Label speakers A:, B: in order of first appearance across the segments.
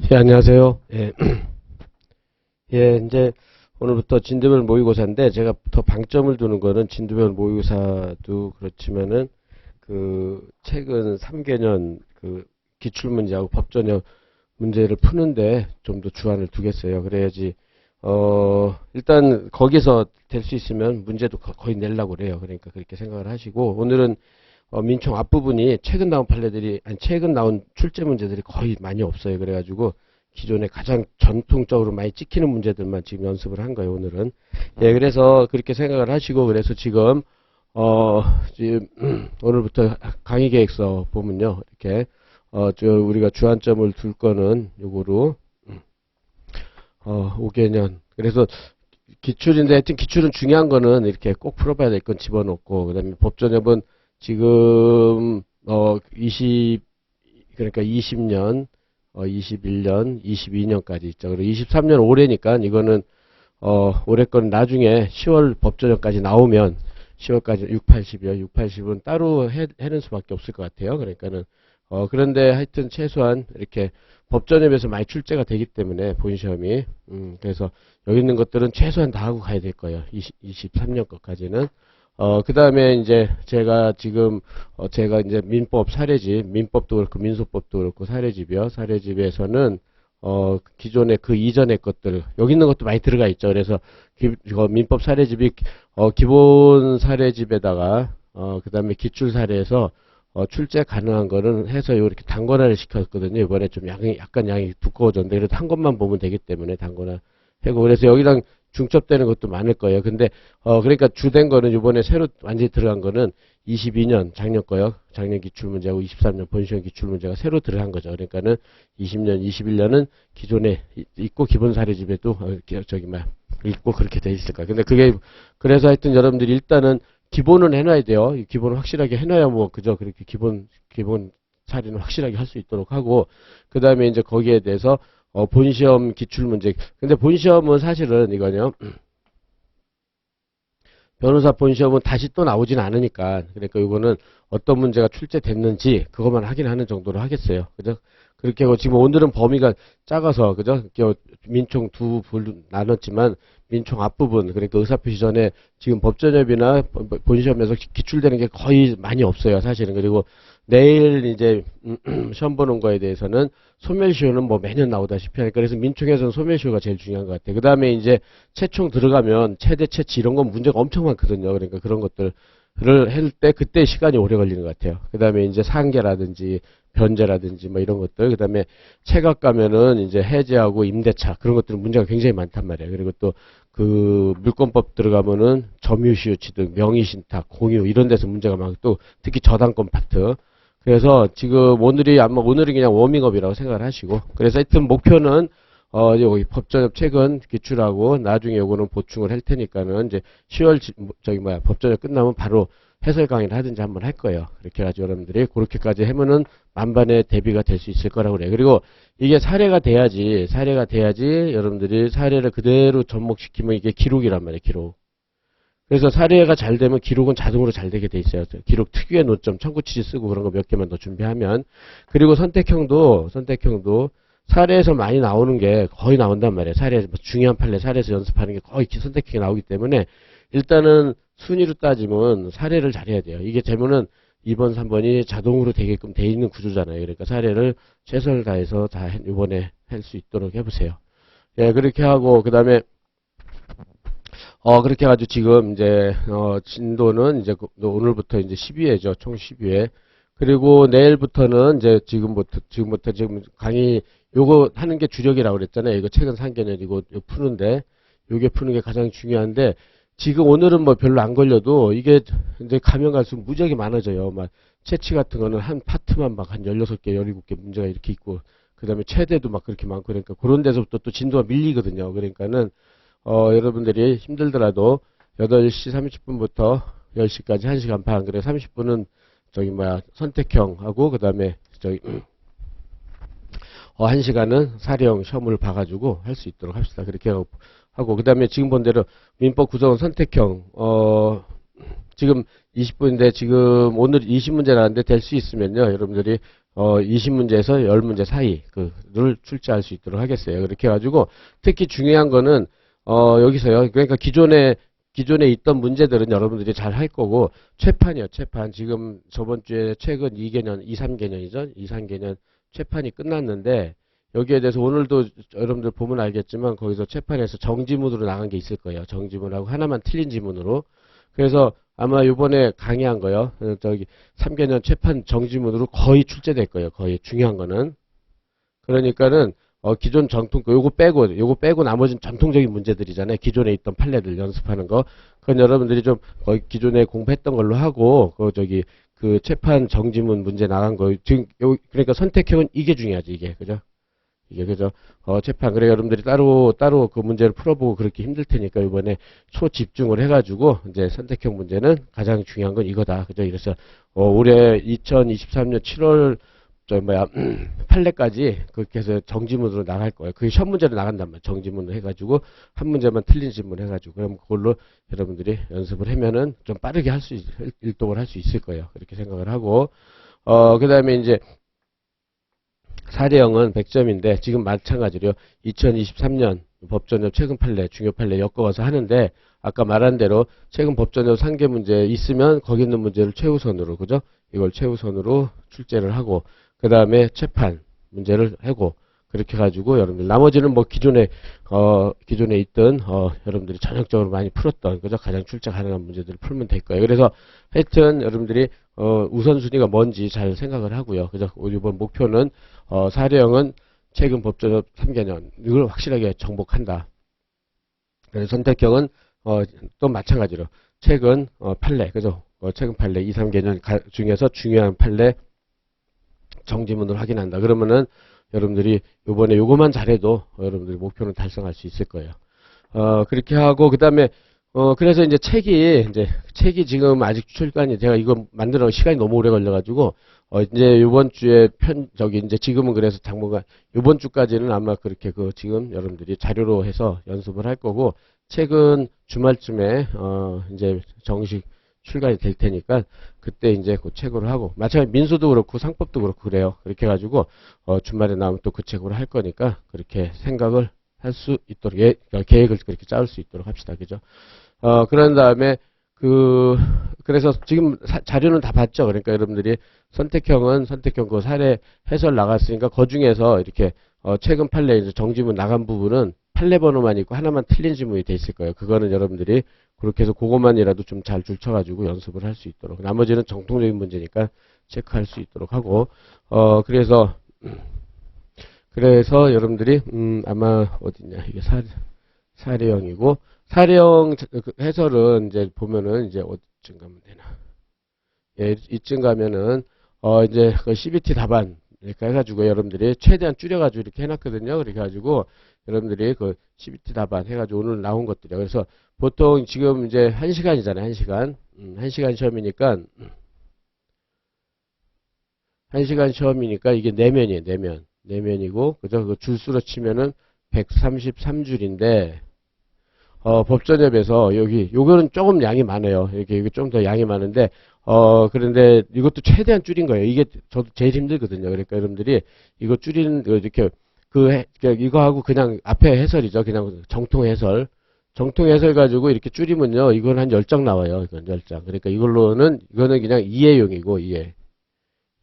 A: 예, 안녕하세요. 예, 예, 이제 오늘부터 진도별 모의고사인데 제가 더 방점을 두는 거는 진도별 모의고사도 그렇지만은 그 최근 3개년 그 기출문제하고 법전형 문제를 푸는데 좀 더 주안을 두겠어요. 그래야지 일단 거기서 될 수 있으면 문제도 거의 내려고 그래요. 그러니까 그렇게 생각을 하시고 오늘은 민총 앞부분이 최근 나온 판례들이, 아니, 최근 나온 출제 문제들이 거의 많이 없어요. 그래가지고, 기존에 가장 전통적으로 많이 찍히는 문제들만 지금 연습을 한 거예요, 오늘은. 예, 그래서 그렇게 생각을 하시고, 그래서 지금, 지금, 오늘부터 강의 계획서 보면요, 이렇게, 우리가 주안점을 둘 거는 요거로, 5개년. 그래서 기출인데, 하여튼 기출은 중요한 거는 이렇게 꼭 풀어봐야 될 건 집어넣고, 그 다음에 법전협은 지금 그러니까 20년, 21년, 22년까지 있죠. 그리고 23년 올해니까 이거는 올해 거는 나중에 10월 법조전까지 나오면 10월까지 680이요. 680은 따로 해는 수밖에 없을 것 같아요. 그러니까는 그런데 하여튼 최소한 이렇게 법전협에서 많이 출제가 되기 때문에 본 시험이 그래서 여기 있는 것들은 최소한 다 하고 가야 될 거예요. 23년 것까지는. 그 다음에 이제 제가 지금, 제가 이제 민법 사례집, 민법도 그렇고 민소법도 그렇고 사례집이요. 사례집에서는, 기존의 그 이전의 것들, 여기 있는 것도 많이 들어가 있죠. 그래서, 민법 사례집이, 기본 사례집에다가, 그 다음에 기출 사례에서, 출제 가능한 거는 해서 이렇게 단권화를 시켰거든요. 이번에 좀 약간 양이 두꺼워졌는데, 그래도 한 것만 보면 되기 때문에 단권화 하고, 그래서 여기랑 중첩되는 것도 많을 거예요. 근데 그러니까 주된 거는 이번에 새로 완전히 들어간 거는 22년 작년 거요. 작년 기출 문제하고 23년 본시험 기출 문제가 새로 들어간 거죠. 그러니까는 20년, 21년은 기존에 있고 기본 사례집에도 있고 그렇게 돼 있을 거예요. 근데 그게 그래서 하여튼 여러분들이 일단은 기본은 해놔야 돼요. 기본을 확실하게 해놔야 뭐 그저 그렇게 기본 사례는 확실하게 할 수 있도록 하고 그 다음에 이제 거기에 대해서 본시험 기출문제. 근데 본시험은 사실은 이거요. 변호사 본시험은 다시 또 나오진 않으니까. 그러니까 이거는 어떤 문제가 출제됐는지 그것만 확인하는 정도로 하겠어요. 그죠? 그렇게 하고 지금 오늘은 범위가 작아서, 그죠? 민총 두 부로 나눴지만 민총 앞부분, 그러니까 의사표시 전에 지금 법전협이나 본시험에서 기출되는 게 거의 많이 없어요. 사실은. 그리고 내일 이제 시험 보는 거에 대해서는 소멸시효는 뭐 매년 나오다시피 하니까 그래서 민총에서는 소멸시효가 제일 중요한 것 같아요. 그 다음에 이제 최총 들어가면 최대 채치 이런 건 문제가 엄청 많거든요. 그러니까 그런 것들을 할 때 그때 시간이 오래 걸리는 것 같아요. 그 다음에 이제 상계라든지 변제라든지 뭐 이런 것들, 그 다음에 체각 가면은 이제 해제하고 임대차 그런 것들은 문제가 굉장히 많단 말이에요. 그리고 또 그 물권법 들어가면은 점유시효 취득, 명의신탁, 공유 이런 데서 문제가 많고 또 특히 저당권 파트. 그래서 지금 오늘이 그냥 워밍업이라고 생각을 하시고 그래서 하여튼 목표는 여기 법전협 최근 기출하고 나중에 요거는 보충을 할 테니까는 이제 10월 법전협 끝나면 바로 해설 강의를 하든지 한번 할 거예요. 그렇게 해가지고 여러분들이 그렇게까지 하면은 만반의 대비가 될 수 있을 거라고 그래요. 그리고 이게 사례가 돼야지 여러분들이 사례를 그대로 접목시키면 이게 기록이란 말이에요. 기록. 그래서 사례가 잘 되면 기록은 자동으로 잘 되게 돼 있어요. 기록 특유의 노점, 청구치지 쓰고 그런 거 몇 개만 더 준비하면. 그리고 선택형도 사례에서 많이 나오는 게 거의 나온단 말이에요. 사례에서, 중요한 판례 사례에서 연습하는 게 거의 선택형이 나오기 때문에 일단은 순위로 따지면 사례를 잘해야 돼요. 이게 되면은 2번, 3번이 자동으로 되게끔 돼 있는 구조잖아요. 그러니까 사례를 최선을 다해서 다 이번에 할 수 있도록 해보세요. 예, 그렇게 하고, 그 다음에 그렇게 해가지고 지금 이제, 진도는 이제 오늘부터 이제 12회죠. 총 12회. 그리고 내일부터는 이제 지금 강의, 요거 하는 게 주력이라고 그랬잖아요. 이거 최근 3개년 이거 푸는데, 요게 푸는 게 가장 중요한데, 지금 오늘은 뭐 별로 안 걸려도 이게 이제 가면 갈수록 무지하게 많아져요. 막 채취 같은 거는 한 파트만 막 한 16개, 17개 문제가 이렇게 있고, 그 다음에 최대도 막 그렇게 많고 그러니까 그런 데서부터 또 진도가 밀리거든요. 그러니까는 여러분들이 힘들더라도 8시 30분부터 10시까지 1시간 반, 그래 30분은 선택형하고 그 다음에 1시간은 사례형 시험을 봐가지고 할 수 있도록 합시다. 그렇게 하고 그 다음에 지금 본 대로 민법 구성은 선택형 지금 20분인데 지금 오늘 20문제 나왔는데 될 수 있으면요 여러분들이 20문제에서 10문제 사이 그를 출제할 수 있도록 하겠어요. 그렇게 해가지고 특히 중요한 거는 여기서요. 그러니까 기존에 있던 문제들은 여러분들이 잘 할 거고 최판이요. 최판. 지금 저번 주에 최근 2개년, 2, 3개년이죠. 2, 3개년 최판이 끝났는데 여기에 대해서 오늘도 여러분들 보면 알겠지만 거기서 최판에서 정지문으로 나간 게 있을 거예요. 정지문하고 하나만 틀린 지문으로. 그래서 아마 요번에 강의한 거요. 저기 3개년 최판 정지문으로 거의 출제될 거예요. 거의 중요한 거는. 그러니까는 기존 정통 요거 빼고 나머지는 전통적인 문제들이잖아요. 기존에 있던 판례들 연습하는 거. 그건 여러분들이 좀 거의 기존에 공부했던 걸로 하고 그 최판 정지문 문제 나간 거 지금 그러니까 선택형은 이게 중요하지 이게 그죠? 이게 그죠? 재판 그래 여러분들이 따로 그 문제를 풀어보고 그렇게 힘들 테니까 이번에 초집중을 해가지고 이제 선택형 문제는 가장 중요한 건 이거다 그죠? 그래서 올해 2023년 7월 판례까지 그렇게 해서 정지문으로 나갈 거예요. 그게 시험 문제로 나간단 말이에요. 정지문으로 해가지고 한 문제만 틀린 질문 해가지고 그럼 그걸로 여러분들이 연습을 하면은 좀 빠르게 일독을 할 수 있을 거예요. 그렇게 생각을 하고 그 다음에 이제 사례형은 100점인데 지금 마찬가지로 2023년 법전협 최근 판례, 중요 판례 엮어서 하는데 아까 말한 대로 최근 법전협 상계 문제 있으면 거기 있는 문제를 최우선으로 그죠? 이걸 최우선으로 출제를 하고 그 다음에 최판 문제를 하고 그렇게 가지고 여러분들 나머지는 뭐 기존에 있던 여러분들이 전형적으로 많이 풀었던 그죠? 가장 출제 가능한 문제들을 풀면 될 거예요. 그래서 하여튼 여러분들이 우선순위가 뭔지 잘 생각을 하고요. 그죠? 이번 목표는 사례형은 최근 법전협 3개년 이걸 확실하게 정복한다. 그래서 선택형은 또 마찬가지로 최근 판례 그죠? 최근 판례 2, 3개년 중에서 중요한 판례 정지문을 확인한다. 그러면은 여러분들이 요번에 요거만 잘해도 여러분들이 목표는 달성할 수 있을 거예요. 그렇게 하고 그다음에 그래서 이제 책이 지금 아직 출간이 제가 이거 만들어 시간이 너무 오래 걸려가지고 이제 요번 주에 이제 지금은 그래서 당분간 요번 주까지는 아마 그렇게 지금 여러분들이 자료로 해서 연습을 할 거고 책은 주말쯤에 이제 정식 출간이 될 테니까 그때 이제 그 책으로 하고 마찬가지 민수도 그렇고 상법도 그렇고 그래요. 그렇게 해가지고 주말에 나오면 또 그 책으로 할 거니까 그렇게 생각을 할 수 있도록 계획을 그렇게 짜올 수 있도록 합시다. 그죠? 그런 다음에 그래서 지금 자료는 다 봤죠. 그러니까 여러분들이 선택형 그 사례 해설 나갔으니까 그 중에서 이렇게 최근 판례 이제 정지문 나간 부분은 판례 번호만 있고 하나만 틀린 지문이 돼 있을 거예요. 그거는 여러분들이 그렇게 해서 그것만이라도 좀 잘 줄쳐가지고 연습을 할 수 있도록 나머지는 정통적인 문제니까 체크할 수 있도록 하고 그래서 여러분들이 아마 어딨냐 이게 사례형이고 사례형 해설은 이제 보면은 이제 어디쯤 가면 되나 예 이쯤 가면은 이제 그 CBT 답안 이렇게 해가지고 여러분들이 최대한 줄여가지고 이렇게 해놨거든요. 그렇게 해가지고 여러분들이 그 CBT 답안 해가지고 오늘 나온 것들이요. 그래서 보통 지금 이제 1시간이잖아요. 1시간. 1시간 시험이니까 1시간 시험이니까 이게 내면이에요. 내면이고 그죠? 그 줄수로 치면은 133줄인데 법전협에서 요거는 조금 양이 많아요. 이게 좀 더 양이 많은데 그런데 이것도 최대한 줄인 거예요. 이게 저도 제일 힘들거든요. 그러니까 여러분들이 이거 줄이는 이렇게 이거 하고 그냥 앞에 해설이죠. 그냥 정통 해설 가지고 이렇게 줄이면요. 이건 한 10장 나와요. 이건 10장. 그러니까 이거는 그냥 이해용이고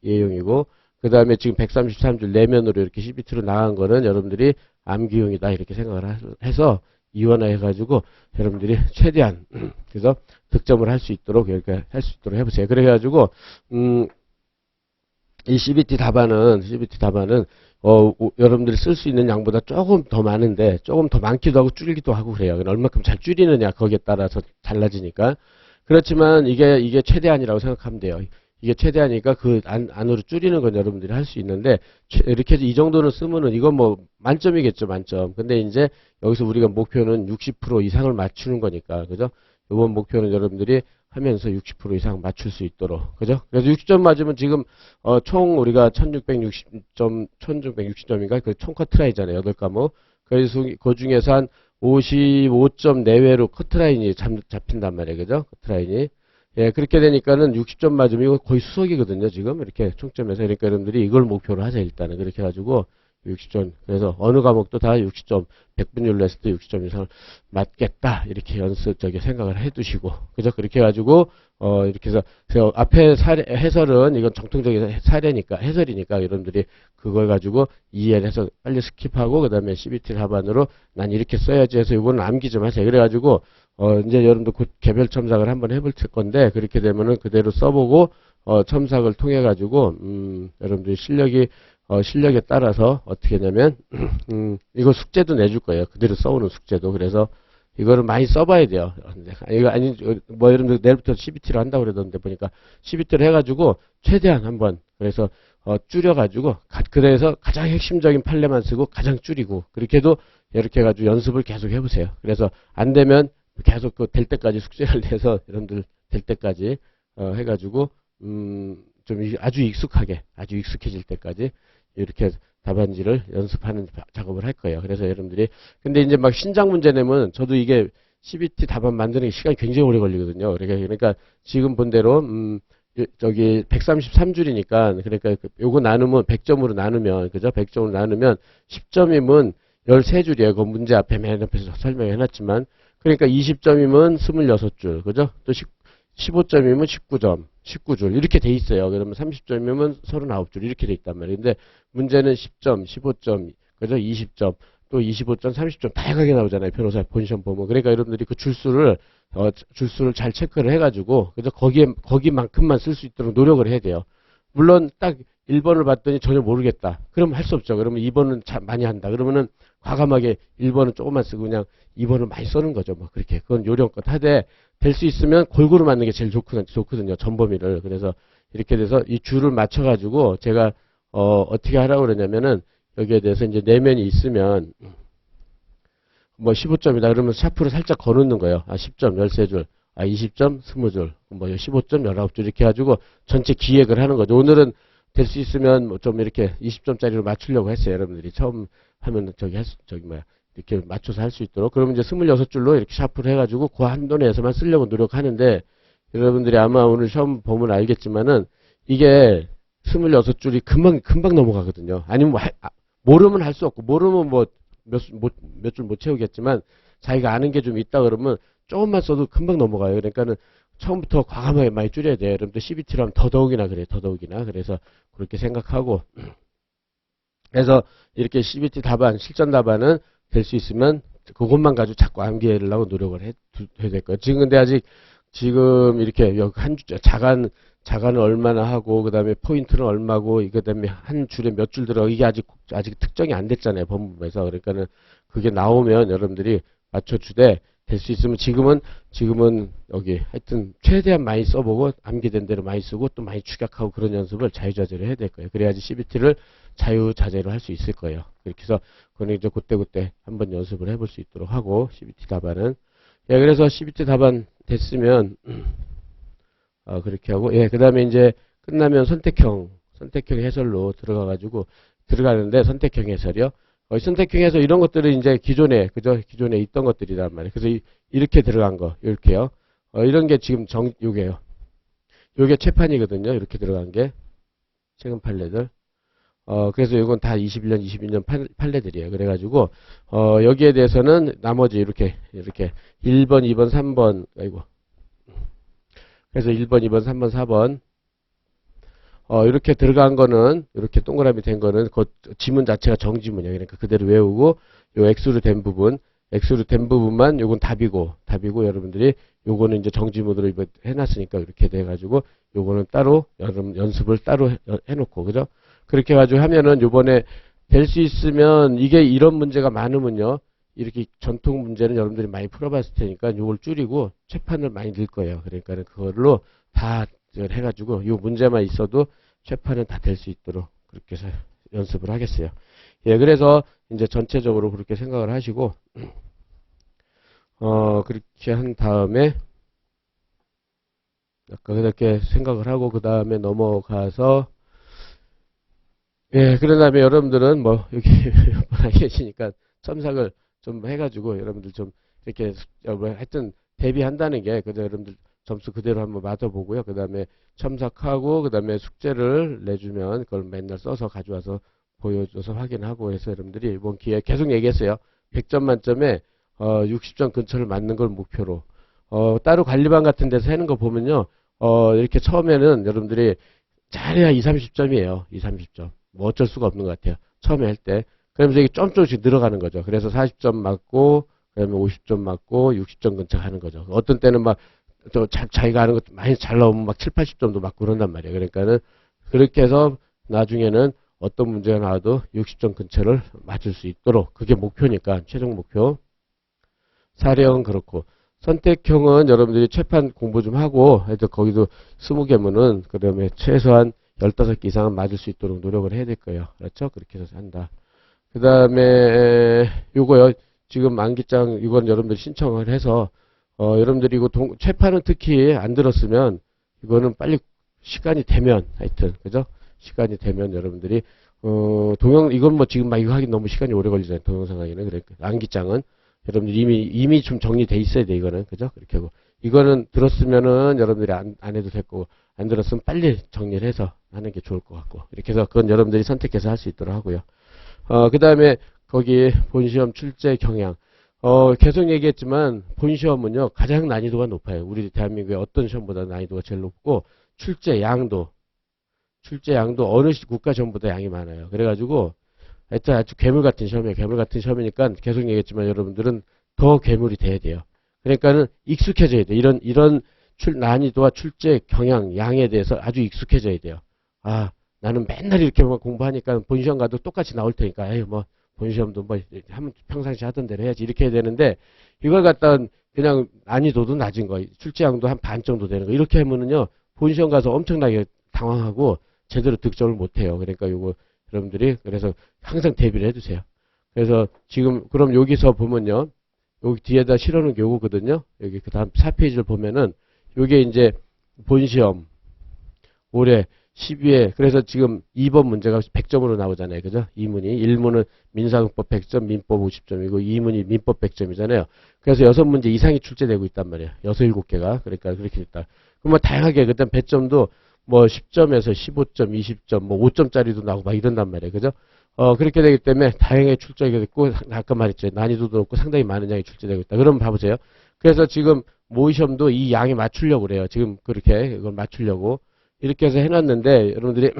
A: 이해용이고 그 다음에 지금 133줄 내면으로 이렇게 CBT로 나간 거는 여러분들이 암기용이다 이렇게 생각을 해서 이원화 해가지고 여러분들이 최대한 그래서 득점을 할 수 있도록 이렇게 할 수 있도록 해보세요. 그래가지고 이 CBT 답안은 여러분들이 쓸 수 있는 양보다 조금 더 많은데 조금 더 많기도 하고 줄이기도 하고 그래요. 얼마큼 잘 줄이느냐 거기에 따라서 달라지니까 그렇지만 이게 최대한이라고 생각하면 돼요. 이게 최대한이니까 그 안으로 줄이는 건 여러분들이 할 수 있는데 이렇게 해서 이 정도는 쓰면은 이건 뭐 만점이겠죠. 만점. 근데 이제 여기서 우리가 목표는 60% 이상을 맞추는 거니까 그죠? 이번 목표는 여러분들이 하면서 60% 이상 맞출 수 있도록 그죠? 그래서 60점 맞으면 지금 총 우리가 1660점인가 그 총 커트라인이잖아요. 8과목. 그래서 그 중에서 한 55점 내외로 커트라인이 잡힌단 말이에요. 그죠? 커트라인이. 예, 그렇게 되니까는 60점 맞으면 이거 거의 수석이거든요, 지금. 이렇게 총점에서. 그러니까 여러분들이 이걸 목표로 하세요, 일단은. 그렇게 해가지고 60점. 그래서 어느 과목도 다 60점, 100분율로 했을 때 60점 이상 맞겠다. 이렇게 생각을 해 두시고. 그죠? 그렇게 해가지고, 이렇게 해서, 앞에 해설은 이건 정통적인 해설이니까 여러분들이 그걸 가지고 이해해서 빨리 스킵하고, 그 다음에 CBT 답안으로 난 이렇게 써야지 해서 이거는 암기 좀 하세요. 그래가지고, 이제 여러분들 곧 개별 첨삭을 한번 해볼 건데, 그렇게 되면은 그대로 써보고, 첨삭을 통해가지고, 여러분들이 실력에 따라서 어떻게 하냐면, 이거 숙제도 내줄 거예요. 그대로 써오는 숙제도. 그래서 이거를 많이 써봐야 돼요. 이거 아니, 뭐 여러분들 내일부터 CBT를 한다고 그러던데 보니까 CBT를 해가지고 최대한 한번, 그래서 줄여가지고, 그래서 가장 핵심적인 판례만 쓰고 가장 줄이고, 그렇게 해도 이렇게 해가지고 연습을 계속 해보세요. 그래서 안 되면 계속 될 때까지 숙제를 내서 여러분들 될 때까지 해가지고 좀 아주 익숙해질 때까지 이렇게 답안지를 연습하는 작업을 할 거예요. 그래서 여러분들이 근데 이제 막 신작 문제 내면 저도 이게 CBT 답안 만드는 게 시간이 굉장히 오래 걸리거든요. 그러니까 지금 본 대로 저기 133줄이니까 그러니까 요거 나누면 100점으로 나누면 그죠? 100점으로 나누면 10점이면 13줄이에요. 그 문제 앞에 맨 앞에서 설명해 놨지만 그러니까 20점이면 26줄. 그죠? 또 15점이면 19줄. 이렇게 돼 있어요. 그러면 30점이면 39줄. 이렇게 돼 있단 말이에요. 근데 문제는 10점, 15점, 그죠? 20점, 또 25점, 30점 다양하게 나오잖아요. 변호사 본시험 보면. 그러니까 여러분들이 그 줄수를 잘 체크를 해가지고, 그죠? 거기만큼만 쓸 수 있도록 노력을 해야 돼요. 물론 딱 1번을 봤더니 전혀 모르겠다. 그러면 할 수 없죠. 그러면 2번은 많이 한다. 그러면은 과감하게 1번은 조금만 쓰고 그냥 2번을 많이 쓰는 거죠. 뭐 그렇게. 그건 요령껏 하되 될 수 있으면 골고루 맞는 게 제일 좋거든요. 전범위를. 그래서 이렇게 돼서 이 줄을 맞춰가지고 제가 어떻게 하라고 그러냐면은 여기에 대해서 이제 내면이 있으면 뭐 15점이다. 그러면 샤프를 살짝 거놓는 거예요. 10점 13줄. 20점 20줄. 뭐 15점 19줄 이렇게 해가지고 전체 기획을 하는 거죠. 오늘은 될 수 있으면 뭐 좀 이렇게 20점짜리로 맞추려고 했어요. 여러분들이 처음 하면 이렇게 맞춰서 할 수 있도록. 그러면 이제 26줄로 이렇게 샤프를 해가지고 그 한도 내에서만 쓰려고 노력하는데 여러분들이 아마 오늘 시험 보면 알겠지만은 이게 26줄이 금방 넘어가거든요. 아니면 모르면 할 수 없고 모르면 뭐 몇 줄 못 채우겠지만 자기가 아는 게 좀 있다 그러면 조금만 써도 금방 넘어가요. 그러니까는 처음부터 과감하게 많이 줄여야 돼요. 여러분들 CBT로 하면 더더욱이나 그래요. 더더욱이나. 그래서 그렇게 생각하고 그래서 이렇게 CBT 답안, 실전 답안은 될 수 있으면 그것만 가지고 자꾸 암기하려고 노력을 해야 될 거예요. 지금 근데 지금 이렇게 한 주, 자간은 얼마나 하고, 그 다음에 포인트는 얼마고, 그 다음에 한 줄에 몇 줄 들어, 이게 아직 특정이 안 됐잖아요. 법무부에서. 그러니까는 그게 나오면 여러분들이 맞춰주되, 될 수 있으면 지금은 여기 하여튼 최대한 많이 써보고, 암기된 대로 많이 쓰고, 또 많이 축약하고 그런 연습을 자유자재로 해야 될 거예요. 그래야지 CBT를 자유자재로 할 수 있을 거예요. 그렇게 해서, 그거는 이제 그때 한번 연습을 해볼 수 있도록 하고, CBT 답안은. 예, 그래서 CBT 답안 됐으면, 그렇게 하고, 예, 그 다음에 이제 끝나면 선택형 해설로 들어가는데, 선택형 해설이요. 선택형 해설 이런 것들은 이제 기존에 있던 것들이란 말이에요. 그래서 이렇게 들어간 거, 이렇게요. 이런 게 지금 요게요. 요게 채판이거든요. 이렇게 들어간 게. 최근 판례들. 그래서 이건 다 21년, 22년 판례들이에요. 그래가지고, 여기에 대해서는 나머지 이렇게 1번, 2번, 3번, 그래서 1번, 2번, 3번, 4번. 이렇게 들어간 거는, 이렇게 동그라미 된 거는, 그 지문 자체가 정지문이에요. 그러니까 그대로 외우고, 요 X로 된 부분만, 요건 답이고, 여러분들이, 요거는 이제 정지문으로 해놨으니까, 이렇게 돼가지고, 요거는 따로, 연습을 따로 해놓고, 그죠? 그렇게 해가지고 하면은, 요번에 될 수 있으면, 이게 이런 문제가 많으면요, 이렇게 전통 문제는 여러분들이 많이 풀어봤을 테니까, 요걸 줄이고, 채판을 많이 넣을 거예요. 그러니까는 그걸로 다 해가지고, 요 문제만 있어도, 채판은 다 될 수 있도록 그렇게 해서 연습을 하겠어요. 예, 그래서 이제 전체적으로 그렇게 생각을 하시고, 그렇게 한 다음에, 아까 그렇게 생각을 하고, 그 다음에 넘어가서, 예, 그런 다음에 여러분들은 뭐, 여기 몇 분 안 계시니까 첨삭을 좀 해가지고, 여러분들 좀 이렇게, 하여튼 대비한다는 게, 그죠? 여러분들 점수 그대로 한번 맞아보고요. 그 다음에 첨삭하고 그 다음에 숙제를 내주면 그걸 맨날 써서 가져와서 보여줘서 확인하고 해서 여러분들이 이번 기회에 계속 얘기했어요. 100점 만점에 60점 근처를 맞는 걸 목표로 따로 관리반 같은 데서 하는 거 보면요. 이렇게 처음에는 여러분들이 잘해야 2, 30점이에요. 2, 30점. 뭐 어쩔 수가 없는 것 같아요. 처음에 할 때. 그러면서 이게 조금씩 늘어가는 거죠. 그래서 40점 맞고, 그 다음에 50점 맞고, 60점 근처 가는 거죠. 어떤 때는 막, 또 자기가 하는 것도 많이 잘 나오면 막 7, 80점도 맞고 그런단 말이에요. 그러니까는, 그렇게 해서 나중에는 어떤 문제가 나와도 60점 근처를 맞을 수 있도록, 그게 목표니까, 최종 목표. 사례형은 그렇고, 선택형은 여러분들이 최판 공부 좀 하고, 해서 거기도 20개문은, 그 다음에 최소한 15개 이상은 맞을 수 있도록 노력을 해야 될 거예요. 그렇죠? 그렇게 해서 한다. 그 다음에, 요거요. 지금 만기장, 이건 여러분들이 신청을 해서, 여러분들이 이거 최판은 특히 안 들었으면, 이거는 빨리 시간이 되면, 하여튼, 그죠? 시간이 되면 여러분들이, 이건 뭐 지금 막 이거 하긴 너무 시간이 오래 걸리잖아요. 동영상 하기는. 그러니까, 만기장은. 여러분들 이미 좀 정리돼 있어야 돼, 이거는. 그죠? 그렇게 하고. 이거는 들었으면은 여러분들이 안 해도 될 거고, 안 들었으면 빨리 정리를 해서 하는 게 좋을 것 같고. 이렇게 해서 그건 여러분들이 선택해서 할 수 있도록 하고요. 그 다음에 거기 본시험 출제 경향. 계속 얘기했지만 본시험은요, 가장 난이도가 높아요. 우리 대한민국의 어떤 시험보다 난이도가 제일 높고, 출제 양도 어느 국가 시험보다 양이 많아요. 그래가지고, 하여튼 아주 괴물 같은 시험이에요. 괴물 같은 시험이니까 계속 얘기했지만 여러분들은 더 괴물이 돼야 돼요. 그러니까는 익숙해져야 돼. 이런 난이도와 출제 경향, 양에 대해서 아주 익숙해져야 돼요. 아, 나는 맨날 이렇게 공부하니까 본시험 가도 똑같이 나올 테니까, 에이, 뭐, 본시험도 뭐, 평상시 하던 대로 해야지. 이렇게 해야 되는데, 이걸 갖다 그냥 난이도도 낮은 거, 출제량도 한 반 정도 되는 거, 이렇게 하면은요, 본시험 가서 엄청나게 당황하고, 제대로 득점을 못 해요. 그러니까 요거, 여러분들이, 그래서 항상 대비를 해두세요. 그래서 지금, 그럼 여기서 보면요, 여기 뒤에다 실어놓은 게 요거거든요. 여기 그 다음 4페이지를 보면은, 요게 이제 본시험, 올해 12회, 그래서 지금 2번 문제가 100점으로 나오잖아요. 그죠? 2문이. 1문은 민사용법 100점, 민법 50점이고, 2문이 민법 100점이잖아요. 그래서 6문제 이상이 출제되고 있단 말이에요. 6, 7개가. 그러니까 그렇게 됐다. 그럼 뭐 다양하게, 그다음 배점도 뭐 10점에서 15점, 20점, 뭐 5점짜리도 나오고 막 이런단 말이에요. 그죠? 그렇게 되기 때문에 다양하게 출제가 됐고, 아까 말했죠. 난이도도 높고 상당히 많은 양이 출제되고 있다. 그럼 봐보세요. 그래서 지금 모의시험도 이 양에 맞추려고 그래요. 지금 그렇게 이걸 맞추려고. 이렇게 해서 해놨는데, 여러분들이,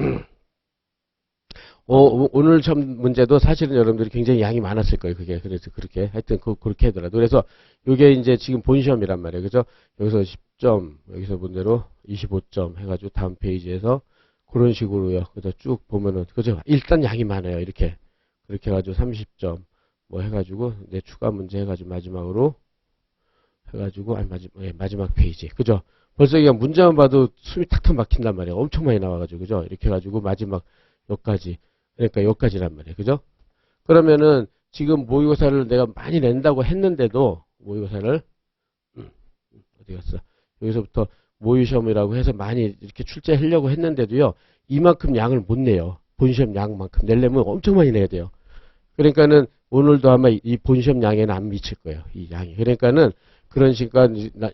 A: 오늘 시험 문제도 사실은 여러분들이 굉장히 양이 많았을 거예요. 그게. 그래서 그렇게. 하여튼, 그렇게 하더라도. 그래서, 이게 이제 지금 본시험이란 말이에요. 그죠? 여기서 10점, 여기서 문제로 25점 해가지고 다음 페이지에서 그런 식으로요. 그래서 쭉 보면은, 그죠? 일단 양이 많아요. 이렇게. 그렇게 해가지고 30점, 뭐 해가지고, 이제 추가 문제 해가지고 마지막으로 해가지고, 마지막 페이지. 그죠? 벌써 그냥 문제만 봐도 숨이 탁탁 막힌단 말이에요. 엄청 많이 나와가지고, 그죠? 이렇게 해가지고 마지막 여기까지. 그러니까 여기까지란 말이에요. 그죠? 그러면은 지금 모의고사를 내가 많이 낸다고 했는데도, 모의고사를, 어디 갔어? 여기서부터 모의시험이라고 해서 많이 이렇게 출제하려고 했는데도요, 이만큼 양을 못 내요. 본시험 양만큼. 내려면 엄청 많이 내야 돼요. 그러니까는 오늘도 아마 이 본시험 양에는 안 미칠 거예요. 이 양이. 그러니까는 그런 식으로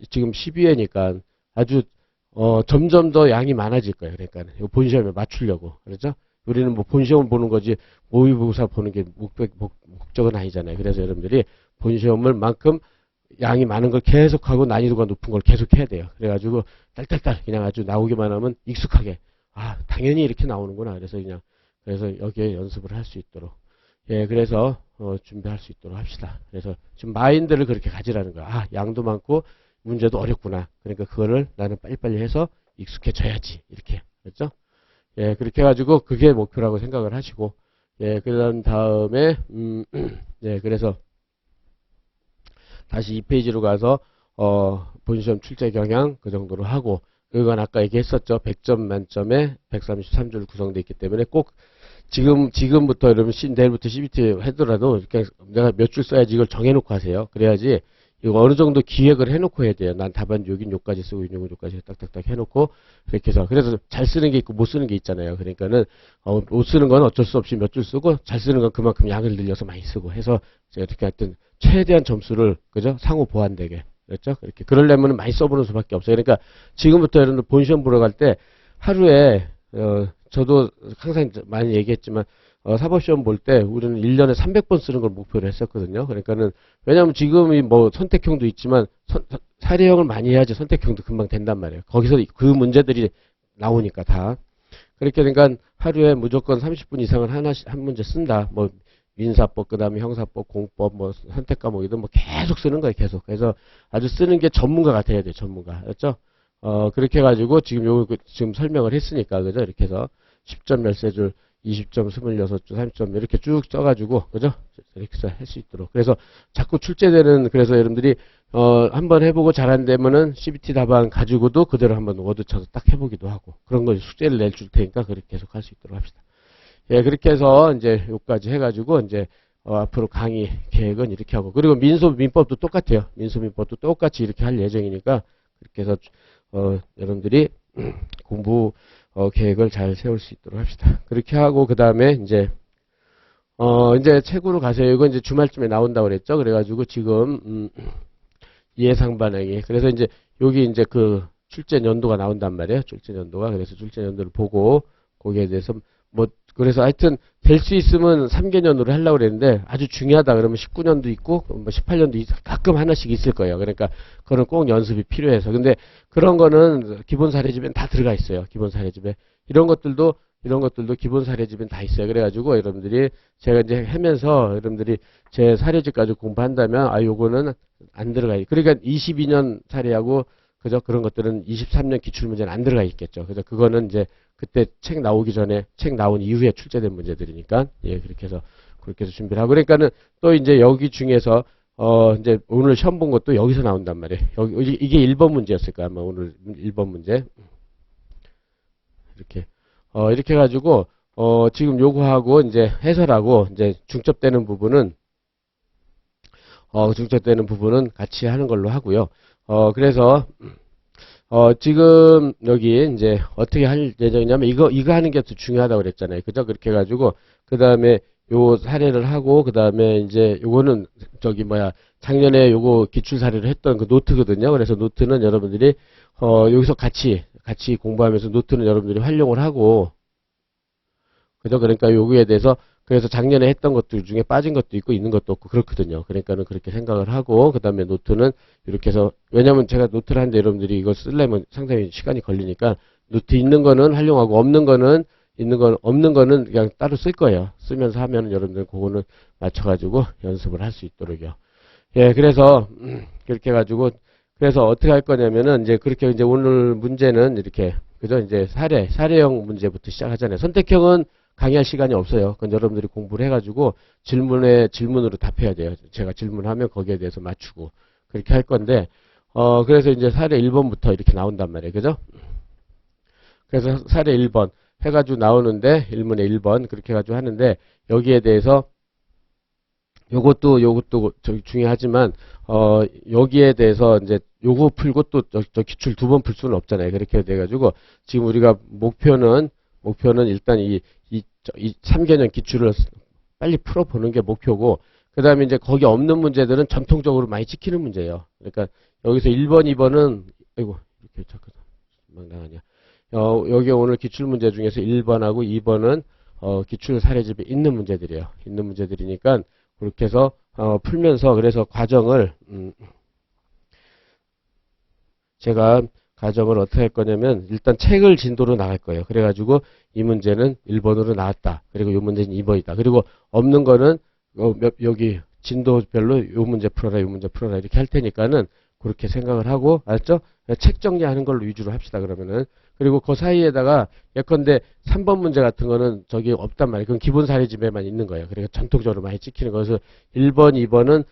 A: 지금 12회니까 아주 점점 더 양이 많아질 거예요. 그러니까 본시험에 맞추려고. 그렇죠? 우리는 뭐 본시험 보는 거지 모의고사 보는 게 목적은 아니잖아요. 그래서 여러분들이 본시험을 만큼 양이 많은 걸 계속하고 난이도가 높은 걸 계속 해야 돼요. 그래가지고 딸딸딸 그냥 아주 나오기만 하면 익숙하게 당연히 이렇게 나오는구나. 그래서 여기에 연습을 할 수 있도록 그래서 준비할 수 있도록 합시다. 그래서 지금 마인드를 그렇게 가지라는 거야. 양도 많고 문제도 어렵구나. 그러니까 그거를 나는 빨리빨리 해서 익숙해져야지. 이렇게. 그렇죠? 그렇게 해가지고 그게 목표라고 생각을 하시고, 그런 다음에, 그래서 다시 2페이지로 가서, 본시험 출제 경향 그 정도로 하고, 이건 아까 얘기했었죠. 100점 만점에 133줄 구성되어 있기 때문에 꼭 지금부터 여러분 내일부터 CBT 하더라도 내가 몇 줄 써야지 이걸 정해놓고 하세요. 그래야지 이거 어느 정도 기획을 해놓고 해야 돼요. 난 답안 여긴 요까지 쓰고 요건 요까지 딱딱딱 해놓고 그렇게 해서 그래서 잘 쓰는 게 있고 못 쓰는 게 있잖아요. 그러니까는 못 쓰는 건 어쩔 수 없이 몇 줄 쓰고 잘 쓰는 건 그만큼 양을 늘려서 많이 쓰고 해서 제가 어떻게 하여튼 최대한 점수를 그죠 상호 보완되게 그렇죠? 그렇게. 그러려면 많이 써보는 수밖에 없어요. 그러니까 지금부터 여러분들 본시험 보러 갈 때 하루에, 저도 항상 많이 얘기했지만, 사법시험 볼 때 우리는 1년에 300번 쓰는 걸 목표로 했었거든요. 그러니까는, 왜냐면 지금이 뭐 선택형도 있지만, 사례형을 많이 해야지 선택형도 금방 된단 말이에요. 거기서 그 문제들이 나오니까 다. 그렇게 그러니까 하루에 무조건 30분 이상을 한 문제 쓴다. 뭐, 민사법, 그 다음에 형사법, 공법, 뭐, 선택 과목이든 뭐 계속 쓰는 거예요, 계속. 그래서 아주 쓰는 게 전문가가 돼야 돼요, 전문가. 그렇죠? 그렇게 해가지고 지금 지금 설명을 했으니까, 그죠? 이렇게 해서 10점 열세 줄, 20점 26줄, 30점 이렇게 쭉 써가지고, 그죠? 이렇게 해서 할 수 있도록. 그래서 자꾸 출제되는, 그래서 여러분들이, 한번 해보고 잘 안 되면은 CBT 답안 가지고도 그대로 한번 워드 쳐서 딱 해보기도 하고, 그런 거 숙제를 내줄 테니까 그렇게 계속 할 수 있도록 합시다. 예, 그렇게 해서 이제 요까지 해가지고 이제 앞으로 강의 계획은 이렇게 하고, 그리고 민법도 똑같아요. 민법도 똑같이 이렇게 할 예정이니까 그렇게 해서 여러분들이 공부 계획을 잘 세울 수 있도록 합시다. 그렇게 하고 그 다음에 이제 이제 책으로 가세요. 이거 이제 주말쯤에 나온다고 그랬죠. 그래가지고 지금 예상반응이, 그래서 이제 여기 이제 그 출제 연도가 나온단 말이에요. 출제 연도가. 그래서 출제 연도를 보고 거기에 대해서 뭐 그래서 하여튼 될 수 있으면 3개년으로 하려고 그랬는데 아주 중요하다 그러면 19년도 있고 뭐 18년도 가끔 하나씩 있을 거예요. 그러니까 그건 꼭 연습이 필요해서. 근데 그런 거는 기본 사례집엔 다 들어가 있어요. 기본 사례집에. 이런 것들도 기본 사례집엔 다 있어요. 그래가지고 여러분들이 제가 이제 하면서 여러분들이 제 사례집 가지고 공부한다면 요거는 안 들어가요. 그러니까 22년 사례하고 그죠? 그런 것들은 23년 기출문제는 안 들어가 있겠죠. 그죠? 그거는 이제 그때 책 나오기 전에, 책 나온 이후에 출제된 문제들이니까, 예, 그렇게 해서 준비를 하고. 그러니까는 또 이제 여기 중에서, 이제 오늘 시험 본 것도 여기서 나온단 말이에요. 이게 1번 문제였을 거야, 아마 오늘 1번 문제. 이렇게. 이렇게 해가지고, 지금 요거하고 이제 해설하고, 이제 중첩되는 부분은 같이 하는 걸로 하고요. 그래서, 지금 여기 이제 어떻게 할 예정이냐면 이거 하는 게 더 중요하다고 그랬잖아요. 그죠? 그렇게 해가지고 그 다음에 요 사례를 하고 그 다음에 이제 요거는 작년에 요거 기출 사례를 했던 그 노트거든요. 그래서 노트는 여러분들이 여기서 같이 공부하면서 노트는 여러분들이 활용을 하고, 그죠? 그러니까 요거에 대해서 그래서 작년에 했던 것들 중에 빠진 것도 있고 있는 것도 없고 그렇거든요. 그러니까는 그렇게 생각을 하고 그 다음에 노트는 이렇게 해서, 왜냐면 제가 노트를 하는데 여러분들이 이거 쓰려면 상당히 시간이 걸리니까 노트 있는 거는 활용하고 없는 거는 그냥 따로 쓸 거예요. 쓰면서 하면은 여러분들 그거는 맞춰가지고 연습을 할 수 있도록요. 예, 그래서 그렇게 해가지고 그래서 어떻게 할 거냐면은 이제 그렇게 이제 오늘 문제는 이렇게, 그죠? 이제 사례형 문제부터 시작하잖아요. 선택형은 강의할 시간이 없어요. 그건 여러분들이 공부를 해가지고 질문으로 답해야 돼요. 제가 질문하면 거기에 대해서 맞추고 그렇게 할 건데, 그래서 이제 사례 1번부터 이렇게 나온단 말이에요. 그죠? 그래서 사례 1번 해가지고 나오는데 1문에 1번 그렇게 해가지고 하는데, 여기에 대해서 요것도 중요하지만 여기에 대해서 이제 요거 풀고 또 저 기출 2번 풀 수는 없잖아요. 그렇게 돼가지고 지금 우리가 목표는 일단 이 3개년 기출을 빨리 풀어보는 게 목표고, 그 다음에 이제 거기 없는 문제들은 전통적으로 많이 찍히는 문제예요. 그러니까 여기서 1번, 2번은, 아이고, 이렇게 잠깐, 망당하냐. 여기 오늘 기출 문제 중에서 1번하고 2번은, 기출 사례집에 있는 문제들이에요. 있는 문제들이니까, 그렇게 해서, 풀면서, 그래서 과정을, 제가 과정을 어떻게 할 거냐면 일단 책을 진도로 나갈 거예요. 그래가지고 이 문제는 1번으로 나왔다. 그리고 이 문제는 2번이다. 그리고 없는 거는 여기 진도별로 이 문제 풀어라, 이 문제 풀어라 이렇게 할 테니까는 그렇게 생각을 하고, 알았죠? 책 정리하는 걸로 위주로 합시다. 그러면은. 그리고 그 사이에다가 예컨대 3번 문제 같은 거는 저기 없단 말이에요. 그건 기본 사례집에만 있는 거예요. 그러니까 전통적으로 많이 찍히는 거여서 1번, 2번은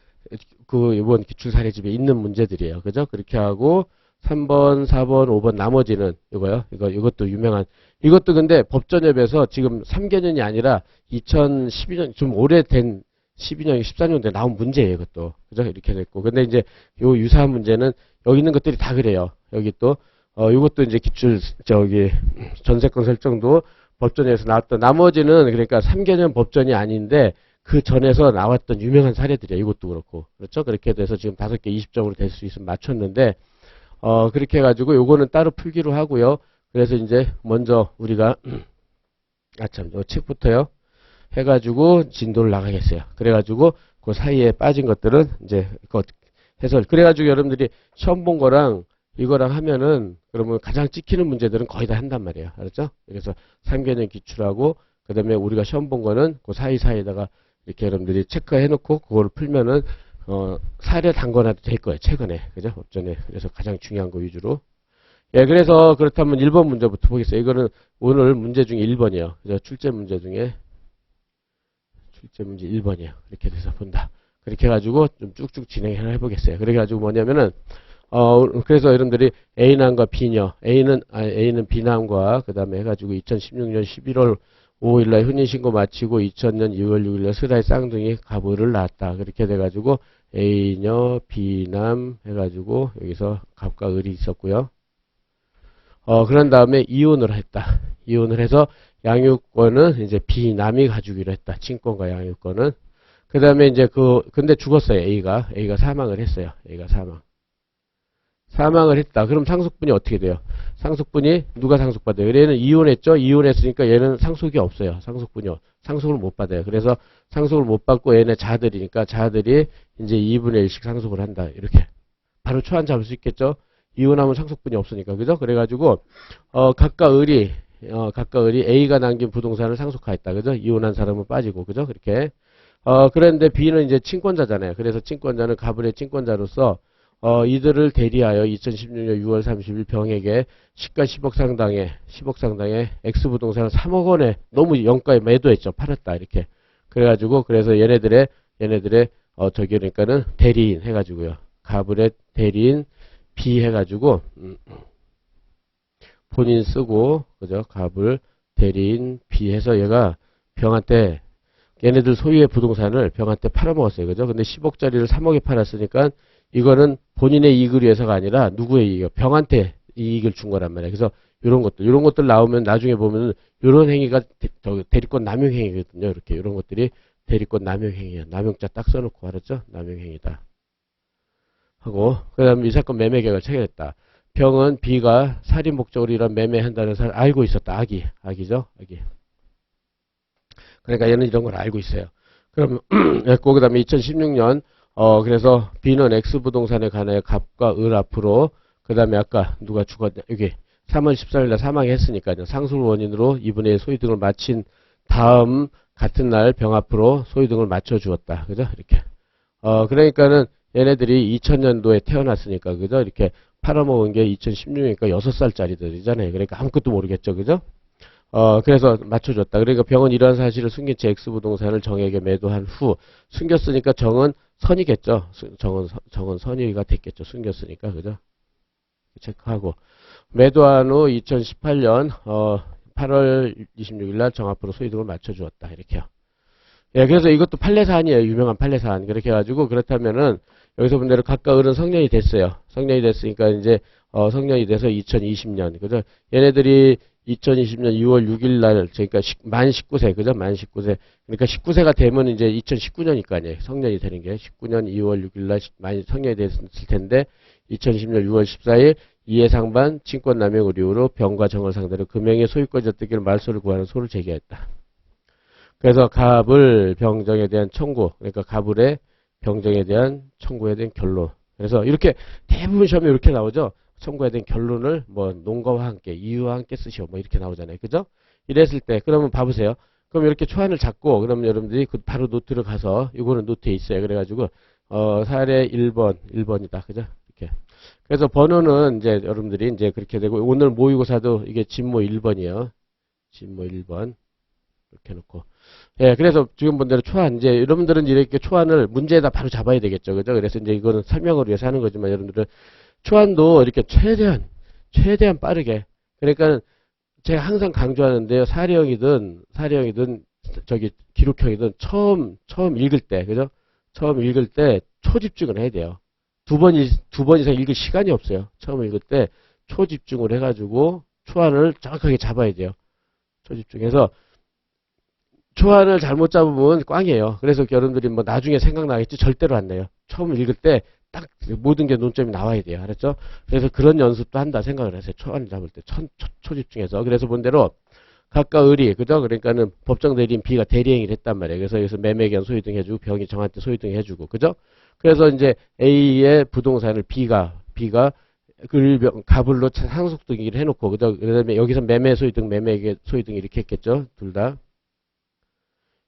A: 이번 기출 사례집에 있는 문제들이에요. 그죠? 그렇게 하고 3번, 4번, 5번 나머지는 이거요. 이것도 유명한, 이것도 근데 법전협에서 지금 3개년이 아니라 2012년 좀 오래된 12년, 14년도에 나온 문제예요. 이것도. 그죠? 이렇게 됐고. 근데 이제 요 유사한 문제는 여기 있는 것들이 다 그래요. 여기 또 이것도 이제 기출 전세권 설정도 법전에서 나왔던, 나머지는 그러니까 3개년 법전이 아닌데 그 전에서 나왔던 유명한 사례들이야. 이것도 그렇고. 그렇죠? 그렇게 돼서 지금 5개 20점으로 될 수 있으면 맞췄는데, 그렇게 해가지고 요거는 따로 풀기로 하고요. 그래서 이제 먼저 우리가, 참, 요 책부터요. 해가지고 진도를 나가겠어요. 그래가지고 그 사이에 빠진 것들은 이제 그 해설. 그래가지고 여러분들이 시험 본 거랑 이거랑 하면은 그러면 가장 찍히는 문제들은 거의 다 한단 말이에요. 알았죠? 그래서 3개년 기출하고 그 다음에 우리가 시험 본 거는 그 사이사이에다가 이렇게 여러분들이 체크해 놓고 그걸 풀면은 사례 담궈놔도 될 거예요. 최근에. 그죠? 업전에. 그래서 가장 중요한 거 위주로. 예, 그래서 그렇다면 1번 문제부터 보겠어요. 이거는 오늘 문제 중에 1번이에요. 그죠? 출제 문제 중에 출제 문제 1번이에요. 이렇게 돼서 본다. 그렇게 해가지고 좀 쭉쭉 진행을 해보겠어요. 그래가지고 뭐냐면은, 그래서 여러분들이 A남과 B녀, A는 B남과 그 다음에 해가지고 2016년 11월 5일날 혼인신고 마치고 2000년 2월 6일날 스라의 쌍둥이 가부를 낳았다. 그렇게 돼가지고 A녀, B남 해가지고 여기서 갑과 을이 있었고요. 그런 다음에 이혼을 했다. 이혼을 해서 양육권은 이제 B남이 가지기로 했다. 친권과 양육권은. 그 다음에 이제 근데 죽었어요. A가 사망을 했어요. A가 사망을 했다. 그럼 상속분이 어떻게 돼요? 상속분이 누가 상속받아요? 얘는 이혼했죠? 이혼했으니까 얘는 상속이 없어요. 상속을 못 받아요. 그래서 상속을 못 받고 얘네 자들이니까 자들이 이제 2분의 1씩 상속을 한다. 이렇게. 바로 초안 잡을 수 있겠죠? 이혼하면 상속분이 없으니까. 그죠? 그래가지고, 각각 을이 A가 남긴 부동산을 상속하였다. 그죠? 이혼한 사람은 빠지고. 그죠? 그렇게. 그런데 B는 이제 친권자잖아요. 그래서 친권자는 가불의 친권자로서, 이들을 대리하여 2016년 6월 30일 병에게 시가 10억 상당의 X부동산을 3억 원에 너무 영가에 매도했죠. 팔았다. 이렇게. 그래가지고, 그래서 얘네들의, 그러니까는 대리인 해가지고요. 가불의 대리인 B 해가지고, 본인 쓰고, 그죠? 가불 대리인 B 해서 얘가 병한테, 얘네들 소유의 부동산을 병한테 팔아먹었어요. 그죠? 근데 10억짜리를 3억에 팔았으니까, 이거는 본인의 이익을 위해서가 아니라 누구의 이익이요? 병한테 이익을 준 거란 말이에요. 그래서 이런 것들 나오면 나중에 보면은 이런 행위가 대리권 남용 행위거든요. 이렇게 이런 것들이 대리권 남용 행위야. 남용자 딱 써놓고 알았죠? 남용 행위다. 하고 그다음에 이 사건 매매 계획을 체결했다. 병은 B가 살인 목적으로 이런 매매한다는 사실 알고 있었다. 악이죠? 악이. 그러니까 얘는 이런 걸 알고 있어요. 그럼 그 다음에 2016년 그래서 B는 X부동산에 관하여 갑과 을 앞으로 그 다음에 아까 누가 죽었냐 여기 3월 14일날 사망했으니까 상속 원인으로 2분의 1 소유 등을 마친 다음 같은 날 병 앞으로 소유 등을 맞춰 주었다. 그죠? 이렇게. 그러니까는 얘네들이 2000년도에 태어났으니까 그죠? 이렇게 팔아먹은 게 2016년이니까 6살짜리들이잖아요. 그러니까 아무것도 모르겠죠. 그죠? 그래서 맞춰줬다. 그러니까 병은 이러한 사실을 숨긴 채 X부동산을 정에게 매도한 후 숨겼으니까 정은 선이겠죠. 정은 선의가 됐겠죠. 숨겼으니까. 그죠? 체크하고. 매도한 후 2018년, 8월 26일 날 정 앞으로 소유 등을 맞춰주었다. 이렇게요. 예, 그래서 이것도 판례사안이에요. 유명한 판례사안. 그렇게 해가지고, 그렇다면은, 여기서 본 대로 각각 을은 성년이 됐어요. 성년이 됐으니까 이제, 성년이 돼서 2020년. 그죠? 얘네들이 2020년 2월 6일 날, 그러니까 만 19세, 그죠? 만 19세. 그러니까 19세가 되면 이제 2019년이니까 아니에요. 성년이 되는 게. 19년 2월 6일 날 만 성년이 됐을 텐데, 2010년 6월 14일 이해상반 친권남용 의료로 병과 정을 상대로 금형의 소유권 젖뜨기를 말소를 구하는 소를 제기했다. 그래서 갑을 병정에 대한 청구, 그러니까 갑을의 병정에 대한 청구에 대한 결론. 그래서 이렇게 대부분 시험에 이렇게 나오죠. 청구에 대한 결론을 뭐 논거와 함께 이유와 함께 쓰시오 뭐 이렇게 나오잖아요. 그죠? 이랬을 때 그러면 봐보세요. 그럼 이렇게 초안을 잡고 그러면 여러분들이 바로 노트를 가서 이거는 노트에 있어요. 그래가지고 사례 1번이다. 그죠? 이렇게. 그래서 번호는 이제 여러분들이 이제 그렇게 되고 오늘 모의고사도 이게 진모 1번이에요. 진모 1번. 이렇게 놓고. 예, 그래서 지금 본 대로 초안, 이제 여러분들은 이렇게 초안을 문제에다 바로 잡아야 되겠죠. 그죠? 그래서 이제 이거는 설명을 위해서 하는 거지만 여러분들은 초안도 이렇게 최대한 빠르게. 그러니까 제가 항상 강조하는데요. 사례형이든 저기 기록형이든 처음 읽을 때, 그죠? 처음 읽을 때 초집중을 해야 돼요. 두 번 이상 읽을 시간이 없어요. 처음 읽을 때 초집중을 해가지고 초안을 정확하게 잡아야 돼요. 초집중해서 초안을 잘못 잡으면 꽝이에요. 그래서 여러분들이 뭐 나중에 생각나겠지 절대로 안 내요. 처음 읽을 때 딱 모든 게 논점이 나와야 돼요. 알았죠? 그래서 그런 연습도 한다 생각을 하세요. 초안을 잡을 때 초집중해서. 그래서 본대로 각각 의리, 그죠? 그러니까는 법정 대리인 B가 대리행위를 했단 말이에요. 그래서 여기서 매매견 소유등 해주고 병이 정한테 소유등 해주고, 그죠? 그래서 이제 A의 부동산을 B가 가불로 상속등기를 해놓고, 그죠? 그다음에 여기서 매매 소유등, 매매 소유등 이렇게 했겠죠? 둘 다.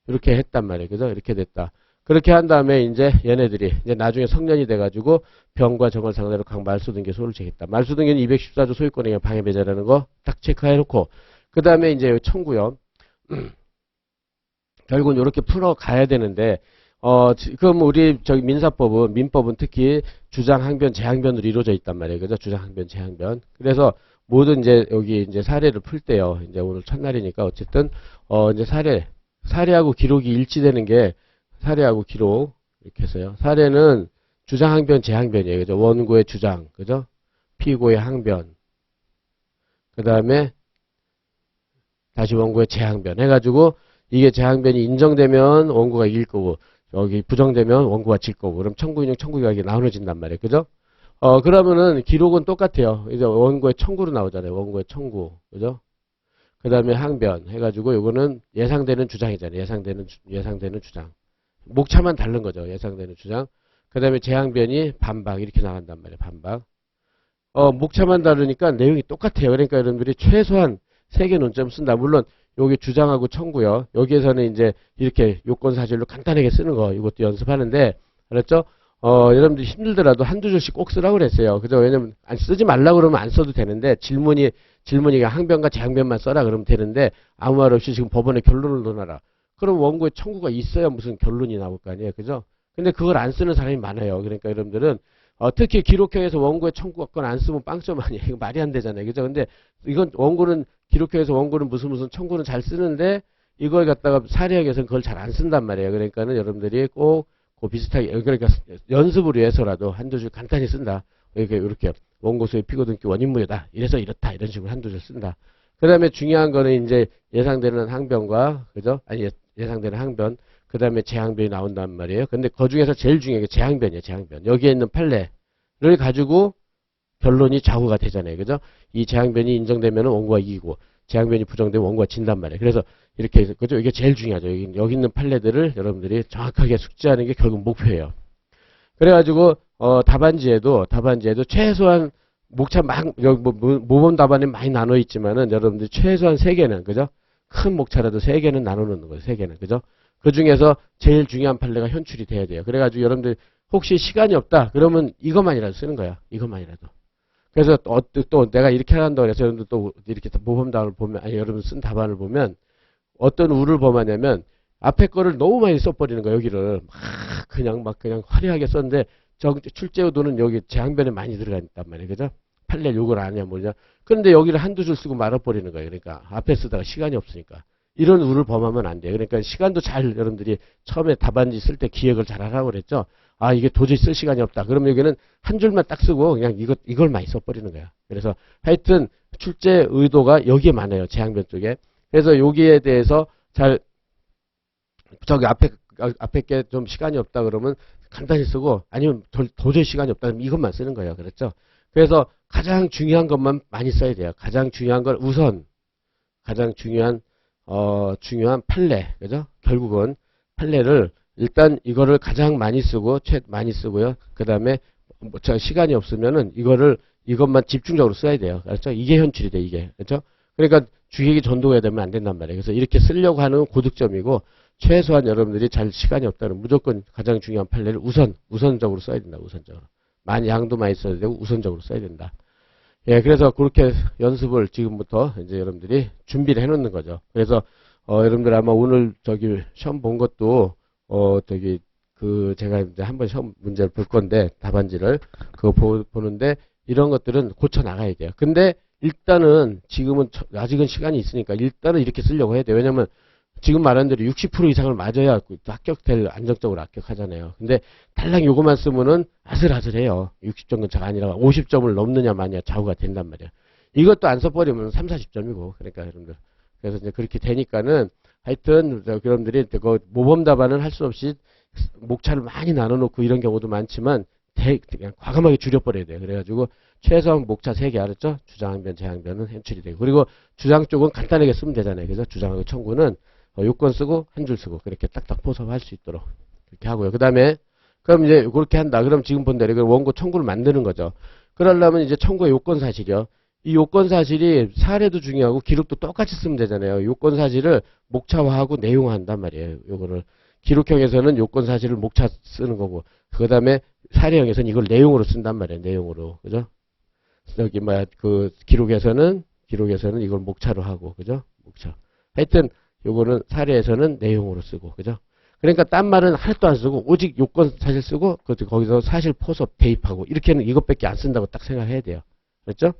A: 이렇게 했단 말이에요. 그죠? 이렇게 됐다. 그렇게 한 다음에 이제 얘네들이 이제 나중에 성년이 돼가지고 병과 정을 상대로 각 말소등기 소를 제기했다. 말소등기는 214조 소유권에 의한 방해배제라는 거 딱 체크해놓고, 그 다음에 이제 청구요. 결국은 이렇게 풀어 가야 되는데, 지금 우리 저기 민법은 특히 주장, 항변, 재항변으로 이루어져 있단 말이에요. 그죠? 주장, 항변, 재항변. 그래서 모든 이제 여기 이제 사례를 풀 때요. 이제 오늘 첫날이니까 어쨌든, 이제 사례하고 기록이 일치되는 게 사례하고 기록. 이렇게 해서요. 사례는 주장, 항변, 재항변이에요. 그죠? 원고의 주장. 그죠? 피고의 항변. 그 다음에 다시 원고의 재항변 해가지고 이게 재항변이 인정되면 원고가 이길 거고 여기 부정되면 원고가 질 거고 그럼 청구인용 청구기각이 나눠진단 말이에요. 그죠? 그러면은 기록은 똑같아요. 이제 원고의 청구로 나오잖아요. 원고의 청구. 그죠? 그 다음에 항변 해가지고 요거는 예상되는 주장이잖아요. 예상되는 주장. 목차만 다른 거죠. 예상되는 주장. 그 다음에 재항변이 반박 이렇게 나간단 말이에요. 반박. 목차만 다르니까 내용이 똑같아요. 그러니까 여러분들이 최소한 3개 논점 쓴다. 물론 여기 주장하고 청구요. 여기에서는 이제 이렇게 요건 사실로 간단하게 쓰는 거 이것도 연습하는데 알았죠? 여러분들이 힘들더라도 한두 줄씩 꼭 쓰라고 그랬어요. 그죠? 왜냐면 안 쓰지 말라 그러면 안 써도 되는데 질문이 항변과 재항변만 써라 그러면 되는데 아무 말 없이 지금 법원에 결론을 넣어놔라. 그럼 원고에 청구가 있어야 무슨 결론이 나올 거 아니에요. 그죠? 근데 그걸 안 쓰는 사람이 많아요. 그러니까 여러분들은 특히 기록형에서 원고에 청구권 안 쓰면 빵점 아니에요. 이거 말이 안 되잖아요. 그죠? 근데 이건 기록형에서 원고는 무슨 청구는 잘 쓰는데 이걸 갖다가 사례형에서는 그걸 잘 안 쓴단 말이에요. 그러니까는 여러분들이 꼭 비슷하게, 그러니까 연습을 위해서라도 한두 줄 간단히 쓴다. 이렇게 원고소의 피고등기 원인무효다. 이래서 이렇다. 이런 식으로 한두 줄 쓴다. 그 다음에 중요한 거는 이제 예상되는 항변과, 그죠? 아니, 예상되는 항변. 그 다음에 재항변이 나온단 말이에요. 근데 그 중에서 제일 중요한 게 재항변이에요. 재항변. 여기에 있는 판례를 가지고 결론이 좌우가 되잖아요. 그죠? 이 재항변이 인정되면 원고가 이기고, 재항변이 부정되면 원고가 진단 말이에요. 그래서 이렇게 해서, 그죠? 이게 제일 중요하죠. 여기 있는 판례들을 여러분들이 정확하게 숙지하는 게 결국 목표예요. 그래가지고, 답안지에도 최소한 목차 모범 답안에 많이 나눠 있지만은 여러분들이 최소한 3개는, 그죠? 큰 목차라도 3개는 나눠 놓는 거예요. 3개는. 그죠? 그 중에서 제일 중요한 판례가 현출이 돼야 돼요. 그래가지고 여러분들 혹시 시간이 없다. 그러면 이것만이라도 쓰는 거야. 이것만이라도. 그래서 또 내가 이렇게 한다고 해서 여러분들 또 이렇게 모범 답안을 보면, 아니 여러분 쓴 답안을 보면 어떤 우를 범하냐면 앞에 거를 너무 많이 써버리는 거야. 여기를 막 그냥 화려하게 썼는데 출제 의도는 여기 재항변에 많이 들어가 있단 말이에요. 그죠? 판례 요걸 아냐 뭐냐. 그런데 여기를 한두 줄 쓰고 말아버리는 거예요. 그러니까 앞에 쓰다가 시간이 없으니까. 이런 우를 범하면 안 돼요. 그러니까 시간도 잘 여러분들이 처음에 답안지 쓸 때 기획을 잘 하라고 그랬죠. 아, 이게 도저히 쓸 시간이 없다. 그러면 여기는 한 줄만 딱 쓰고 그냥 이걸 많이 써버리는 거야. 그래서 하여튼 출제 의도가 여기에 많아요. 재항변 쪽에. 그래서 여기에 대해서 저기 앞에 게 좀 시간이 없다 그러면 간단히 쓰고 아니면 도저히 시간이 없다 그러면 이것만 쓰는 거예요. 그렇죠? 그래서 가장 중요한 것만 많이 써야 돼요. 가장 중요한 걸 우선 가장 중요한 판례. 그죠? 결국은 판례를 일단 이거를 가장 많이 쓰고 많이 쓰고요. 그다음에 시간이 없으면은 이것만 집중적으로 써야 돼요. 그렇죠? 이게 현출이 돼, 이게. 그렇죠? 그러니까 주객이 전도가 되면 안 된단 말이에요. 그래서 이렇게 쓰려고 하는 고득점이고 최소한 여러분들이 잘 시간이 없다면 무조건 가장 중요한 판례를 우선적으로 써야 된다. 우선적으로. 양도 많이 써야 되고 우선적으로 써야 된다. 예, 그래서 그렇게 연습을 지금부터 이제 여러분들이 준비를 해 놓는 거죠. 그래서 여러분들 아마 오늘 저기 시험 본 것도 제가 이제 한번 시험 문제를 볼 건데 답안지를 그거 보는데 이런 것들은 고쳐 나가야 돼요. 근데 일단은 지금은 아직은 시간이 있으니까 일단은 이렇게 쓰려고 해야 돼요. 왜냐면 지금 말한 대로 60% 이상을 맞아야 안정적으로 합격하잖아요. 근데 달랑 요거만 쓰면은 아슬아슬해요. 60점 근처가 아니라 50점을 넘느냐 마냐 좌우가 된단 말이에요. 이것도 안 써버리면 30, 40점이고 그러니까 여러분들 그래서 이제 그렇게 되니까는 하여튼 여러분들이 그 모범 답안은 할 수 없이 목차를 많이 나눠놓고 이런 경우도 많지만 그냥 과감하게 줄여버려야 돼요. 그래가지고 최소한 목차 3개 알았죠? 주장항변, 제항변은 현출이 되고, 그리고 주장 쪽은 간단하게 쓰면 되잖아요. 그래서 주장하고 청구는 요건 쓰고 한 줄 쓰고 그렇게 딱딱 포섭할 수 있도록 그렇게 하고요. 그 다음에 그럼 이제 그렇게 한다. 그럼 지금 본 대로 원고 청구를 만드는 거죠. 그러려면 이제 청구의 요건 사실이요. 이 요건 사실이 사례도 중요하고 기록도 똑같이 쓰면 되잖아요. 요건 사실을 목차화하고 내용화한단 말이에요. 요거를 기록형에서는 요건 사실을 목차 쓰는 거고, 그 다음에 사례형에서는 이걸 내용으로 쓴단 말이에요. 내용으로. 그죠? 여기 그 기록에서는 이걸 목차로 하고, 그죠? 목차. 하여튼 요거는 사례에서는 내용으로 쓰고, 그죠? 그러니까 딴 말은 하나도 안 쓰고 오직 요건 사실 쓰고 거기서 사실 포섭 대입하고 이렇게는 이것밖에 안 쓴다고 딱 생각해야 돼요. 그렇죠?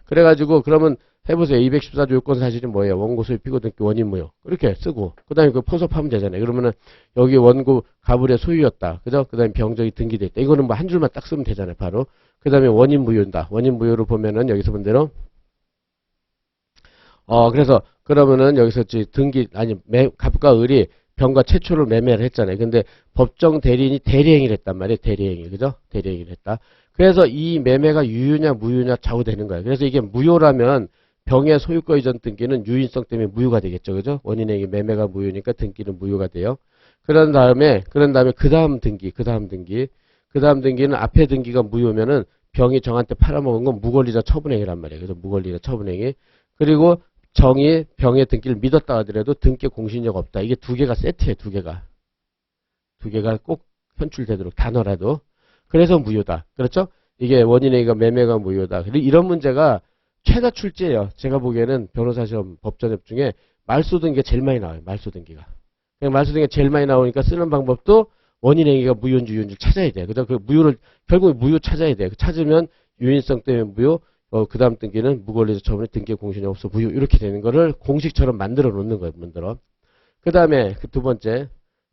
A: 그래가지고 그러면 해보세요. 214조 요건 사실이 뭐예요? 원고 소유 피고 등기 원인 무효. 그렇게 쓰고 그 다음에 그 포섭하면 되잖아요. 그러면은 여기 원고 가불의 소유였다. 그죠? 그 다음에 병적이 등기돼 있다. 이거는 뭐 한 줄만 딱 쓰면 되잖아요. 바로. 그 다음에 원인 무효다. 원인 무효를 보면은 여기서 본 대로 그래서 그러면은 여기서 등기 아니 갑과 을이 병과 최초를 매매를 했잖아요. 근데 법정 대리인이 대리행위를 했단 말이에요. 대리행위. 그죠? 대리행위를 했다. 그래서 이 매매가 유효냐 무효냐 좌우되는 거예요. 그래서 이게 무효라면 병의 소유권 이전 등기는 유인성 때문에 무효가 되겠죠. 그죠? 원인행위 매매가 무효니까 등기는 무효가 돼요. 그런 다음에 그 다음 등기는 앞에 등기가 무효면은 병이 정한테 팔아먹은 건 무권리자 처분행위란 말이에요. 그래서 무권리자 처분행위. 그리고 정이 병의 등기를 믿었다 하더라도 등기 공신력 없다. 이게 두 개가 세트예요. 두 개가 꼭 현출되도록 단어라도. 그래서 무효다. 그렇죠? 이게 원인행위가 매매가 무효다. 이런 문제가 최다 출제예요. 제가 보기에는 변호사 시험 법전협 중에 말소등기가 제일 많이 나와요. 말소등기가. 말소등기가 제일 많이 나오니까 쓰는 방법도 원인행위가 무효인지 유효인지 찾아야 돼요. 그죠? 그 무효를 결국 무효 찾아야 돼요. 찾으면 유인성 때문에 무효. 그 다음 등기는 무권리자 처분에 등기 공신이 없어 무효. 이렇게 되는 거를 공식처럼 만들어 놓는 거예요. 그 다음에 그 두 번째.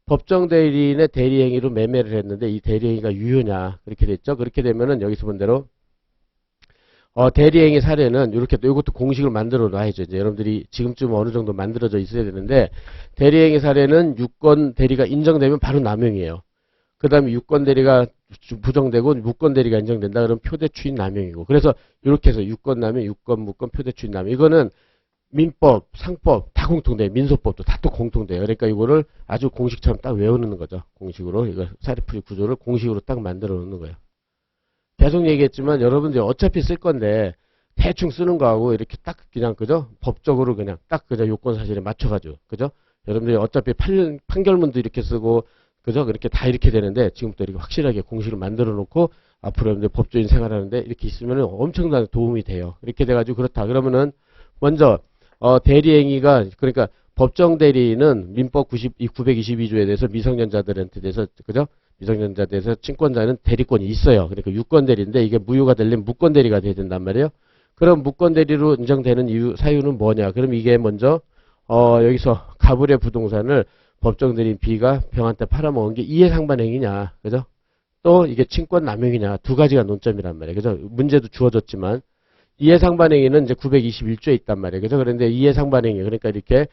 A: 법정 대리인의 대리행위로 매매를 했는데 이 대리행위가 유효냐. 그렇게 됐죠. 그렇게 되면은 여기서 본 대로 대리행위 사례는 이렇게 또 이것도 공식을 만들어 놔야죠. 이제 여러분들이 지금쯤 어느 정도 만들어져 있어야 되는데 대리행위 사례는 유권 대리가 인정되면 바로 남용이에요. 그 다음에 유권 대리가 부정되고 무권 대리가 인정된다. 그러면 표대 추인 남용이고. 그래서 이렇게 해서 유권 남용, 유권 무권 표대 추인 남용. 이거는 민법, 상법 다 공통돼요. 민소법도 다 또 공통돼요. 그러니까 이거를 아주 공식처럼 딱 외워놓는 거죠. 공식으로. 이거 사례풀이 구조를 공식으로 딱 만들어 놓는 거예요. 계속 얘기했지만 여러분들이 어차피 쓸 건데 대충 쓰는 거하고 이렇게 딱 그냥 그죠? 법적으로 그냥 딱 그저 요건 사실에 맞춰가지고 그죠? 여러분들이 어차피 판결문도 이렇게 쓰고 그죠? 그렇게 다 이렇게 되는데 지금부터 이렇게 확실하게 공식을 만들어 놓고 앞으로 여러분들 법조인 생활하는데 이렇게 있으면 엄청난 도움이 돼요. 이렇게 돼가지고 그렇다. 그러면은 먼저 대리행위가 그러니까 법정 대리인은 민법 922조에 대해서 미성년자들한테 대해서 그죠? 미성년자에 대해서 친권자는 대리권이 있어요. 그러니까 유권 대리인데 이게 무효가 되려면 무권 대리가 돼야 된단 말이에요. 그럼 무권 대리로 인정되는 사유는 뭐냐? 그럼 이게 먼저 여기서 가불의 부동산을 법정 대리인 B가 병한테 팔아먹은 게 이해상반행위냐, 그죠? 또 이게 친권 남용이냐, 두 가지가 논점이란 말이에요. 그죠? 문제도 주어졌지만 이해상반행위는 이제 921조에 있단 말이에요. 그죠? 그런데 이해상반행위, 그러니까 이렇게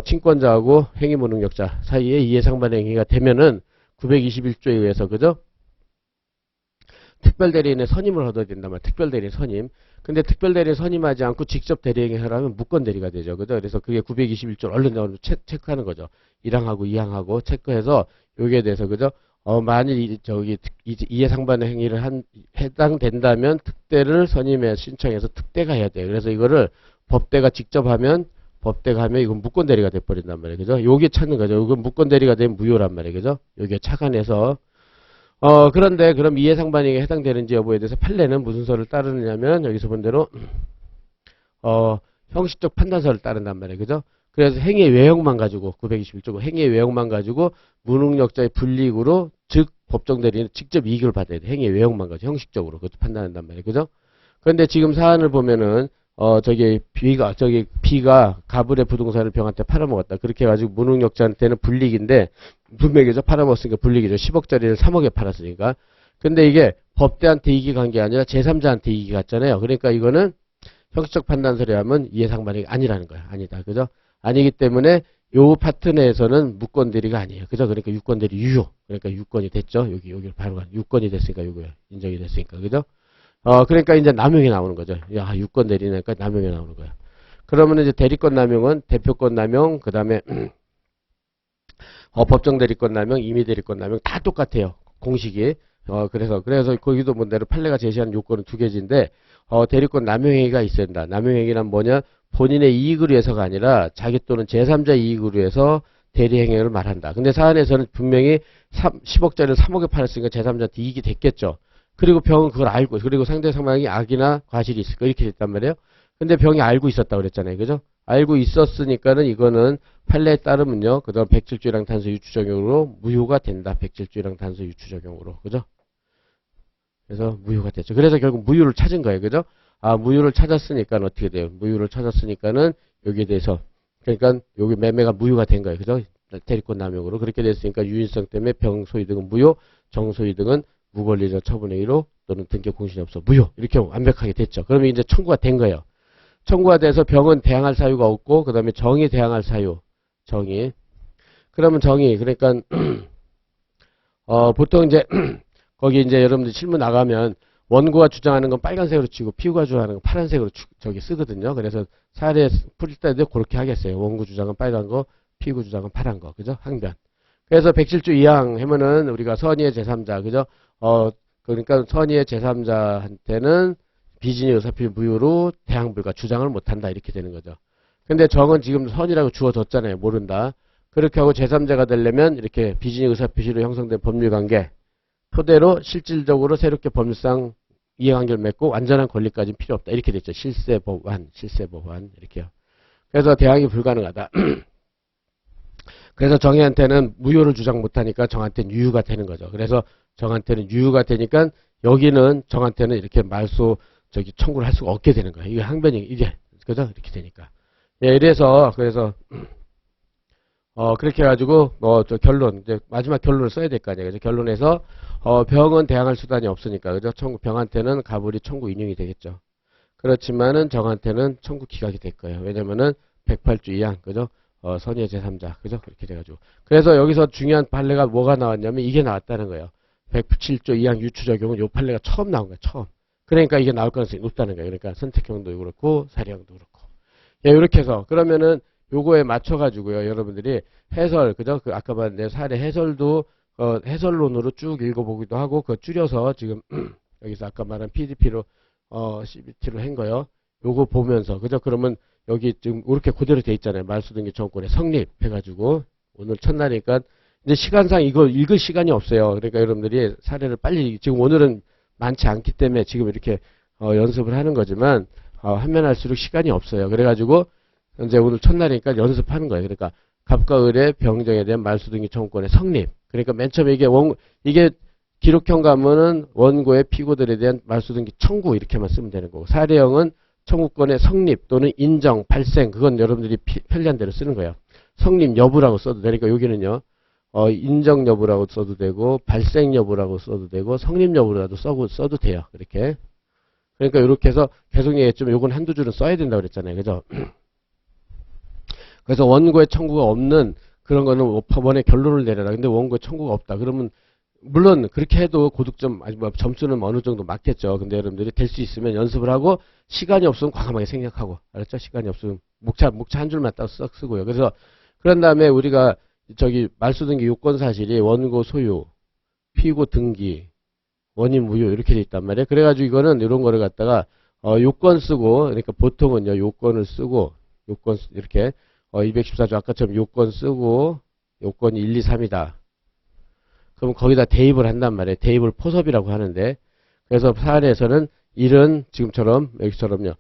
A: 친권자하고 행위무능력자 사이에 이해상반행위가 되면은 921조에 의해서, 그죠? 특별대리인의 선임을 얻어야 된단 말이에요. 특별대리인 선임. 근데 특별대리인 선임하지 않고 직접 대리행위 하라면 무권대리가 되죠. 그죠? 그래서 그게 921조 얼른 체크하는 거죠. 1항하고 2항하고 체크해서 여기에 대해서, 그죠? 만일 이해상반의 행위를 해당된다면 특대를 선임에 신청해서 특대가 해야 돼요. 그래서 이거를 법대가 직접 하면 법대가 하면 이건 무권대리가 돼버린단 말이에요. 그죠? 요게 찾는 거죠. 이건 무권대리가 되면 무효란 말이에요. 그죠? 요게 착안해서 그런데 그럼 이해상반행위에 해당되는지 여부에 대해서 판례는 무슨 서를 따르느냐면 여기서 본 대로 형식적 판단서를 따른단 말이에요. 그죠? 그래서 행위의 외형만 가지고 921조 행위의 외형만 가지고 무능력자의 불이익으로 즉 법정 대리인은 직접 이익을 받아야 돼. 행위의 외형만 가지고 형식적으로 그것도 판단한단 말이에요. 그죠? 그런데 지금 사안을 보면은 B가 가불의 부동산을 병한테 팔아먹었다. 그렇게 해가지고 무능력자한테는 불이익인데 분명히죠. 팔아먹었으니까 불이익이죠. 10억짜리를 3억에 팔았으니까. 근데 이게 법대한테 이익이 간 게 아니라 제3자한테 이익이 갔잖아요. 그러니까 이거는 형식적 판단서에 하면 이해상반행이 아니라는 거야. 아니다. 그죠? 아니기 때문에 요 파트 내에서는 무권 대리가 아니에요. 그죠? 그러니까 유권 대리 유효. 그러니까 유권이 됐죠. 여기 바로 유권이 됐으니까 요거요. 인정이 됐으니까. 그죠? 그러니까 이제 남용이 나오는 거죠. 야, 유권 대리니까 남용이 나오는 거예요. 그러면 이제 대리권 남용은 대표권 남용, 그 다음에, 법정 대리권 남용, 임의 대리권 남용 다 똑같아요. 공식이. 그래서 거기도 뭐 내로 판례가 제시하는 요건은 두 개지인데, 대리권 남용행위가 있어야 된다. 남용행위란 뭐냐? 본인의 이익을 위해서가 아니라 자기 또는 제3자 이익을 위해서 대리행위를 말한다. 근데 사안에서는 분명히 10억짜리를 3억에 팔았으니까 제3자한테 이익이 됐겠죠. 그리고 병은 그걸 알고, 그리고 상대 상황이 악이나 과실이 있을 거 이렇게 됐단 말이에요. 근데 병이 알고 있었다고 그랬잖아요. 그죠? 알고 있었으니까는 이거는 판례에 따르면요. 그 다음 107조랑 단서 유추 적용으로 무효가 된다. 107조랑 단서 유추 적용으로. 그죠? 그래서 무효가 됐죠. 그래서 결국 무효를 찾은 거예요. 그죠? 무효를 찾았으니까 어떻게 돼요? 무효를 찾았으니까는 여기에 대해서 그러니까 여기 매매가 무효가 된 거예요. 그죠? 대리권 남용으로 그렇게 됐으니까 유인성 때문에 병 소유 등은 무효, 정 소유 등은 무권리적 처분행위로 또는 등기 공신이 없어 무효 이렇게 완벽하게 됐죠. 그러면 이제 청구가 된 거예요. 청구가 돼서 병은 대항할 사유가 없고 그 다음에 정이 대항할 사유 정이 그러면 정이 그러니까 보통 이제 거기 이제 여러분들 실무 나가면 원고가 주장하는 건 빨간색으로 치고 피고가 주장하는 건 파란색으로 저기 쓰거든요. 그래서 사례 풀 때도 그렇게 하겠어요. 원고 주장은 빨간 거, 피고 주장은 파란 거. 그죠? 항변. 그래서 107조 2항 하면은 우리가 선의의 제3자. 그죠? 그러니까 선의의 제3자한테는 비진의 의사표시 무효로 대항불가 주장을 못한다. 이렇게 되는 거죠. 근데 정은 지금 선이라고 주어졌잖아요. 모른다. 그렇게 하고 제3자가 되려면 이렇게 비진의 의사표시로 형성된 법률관계 토대로 실질적으로 새롭게 법률상 이해관계를 맺고 완전한 권리까지는 필요 없다. 이렇게 됐죠. 실세법안 이렇게요. 그래서 대항이 불가능하다. 그래서 정의한테는 무효를 주장 못하니까 정한테는 유효가 되는 거죠. 그래서 정한테는 유효가 되니까 여기는 정한테는 이렇게 말소 청구를 할 수가 없게 되는 거예요. 이게 항변이 이게 그죠? 이렇게 되니까. 예, 그래서 그렇게 해가지고 저 결론 이제 마지막 결론을 써야 될 거 아니에요. 그래서 결론에서 병은 대항할 수단이 없으니까 그죠? 병한테는 가불이 청구 인용이 되겠죠. 그렇지만은 정한테는 청구 기각이 될 거예요. 왜냐면은 108조 2항 그죠? 선의의 제3자 그죠? 그렇게 돼가지고 그래서 여기서 중요한 판례가 뭐가 나왔냐면 이게 나왔다는 거예요. 107조 2항 유추 적용은 요 판례가 처음 나온 거예요. 처음. 그러니까 이게 나올 가능성이 높다는 거예요. 그러니까 선택형도 그렇고 사례형도 그렇고. 예, 이렇게 해서 그러면은 요거에 맞춰가지고요. 여러분들이 해설, 그죠? 아까 말한 내 사례 해설도, 해설론으로 쭉 읽어보기도 하고, 그거 줄여서 지금, 여기서 아까 말한 PDP로, CBT로 한 거요. 요거 보면서, 그죠? 그러면 여기 지금 이렇게 그대로 돼 있잖아요. 말소등기 정권의 성립해가지고, 오늘 첫날이니까, 이제 시간상 이거 읽을 시간이 없어요. 그러니까 여러분들이 사례를 빨리, 지금 오늘은 많지 않기 때문에 지금 이렇게, 연습을 하는 거지만, 하면 할수록 시간이 없어요. 그래가지고, 이제 오늘 첫날이니까 연습하는 거예요. 그러니까 갑과 을의 병정에 대한 말소등기 청구권의 성립. 그러니까 맨 처음에 이게 기록형 가면은 원고의 피고들에 대한 말소등기 청구 이렇게만 쓰면 되는 거고 사례형은 청구권의 성립 또는 인정, 발생 그건 여러분들이 편리한 대로 쓰는 거예요. 성립 여부라고 써도 되니까 여기는요. 인정 여부라고 써도 되고 발생 여부라고 써도 되고 성립 여부라도 써도 돼요. 그렇게. 그러니까 이렇게 해서 계속 얘기했지만 요건 한두 줄은 써야 된다고 그랬잖아요. 그죠? 그래서 원고의 청구가 없는 그런 거는 법원에 결론을 내려라. 근데 원고의 청구가 없다. 그러면 물론 그렇게 해도 고득점 점수는 어느 정도 맞겠죠. 근데 여러분들이 될 수 있으면 연습을 하고 시간이 없으면 과감하게 생략하고 알았죠? 시간이 없으면 목차 한 줄만 딱 썩 쓰고요. 그래서 그런 다음에 우리가 말소등기 요건 사실이 원고 소유, 피고 등기, 원인 무효 이렇게 돼 있단 말이에요. 그래가지고 이거는 이런 거를 갖다가 요건 쓰고 그러니까 보통은요 요건을 쓰고 요건 이렇게 214조 아까처럼 요건 쓰고 요건이 1, 2, 3이다. 그럼 거기다 대입을 한단 말이에요. 대입을 포섭이라고 하는데 그래서 사안에서는 1은 지금처럼 여기처럼요.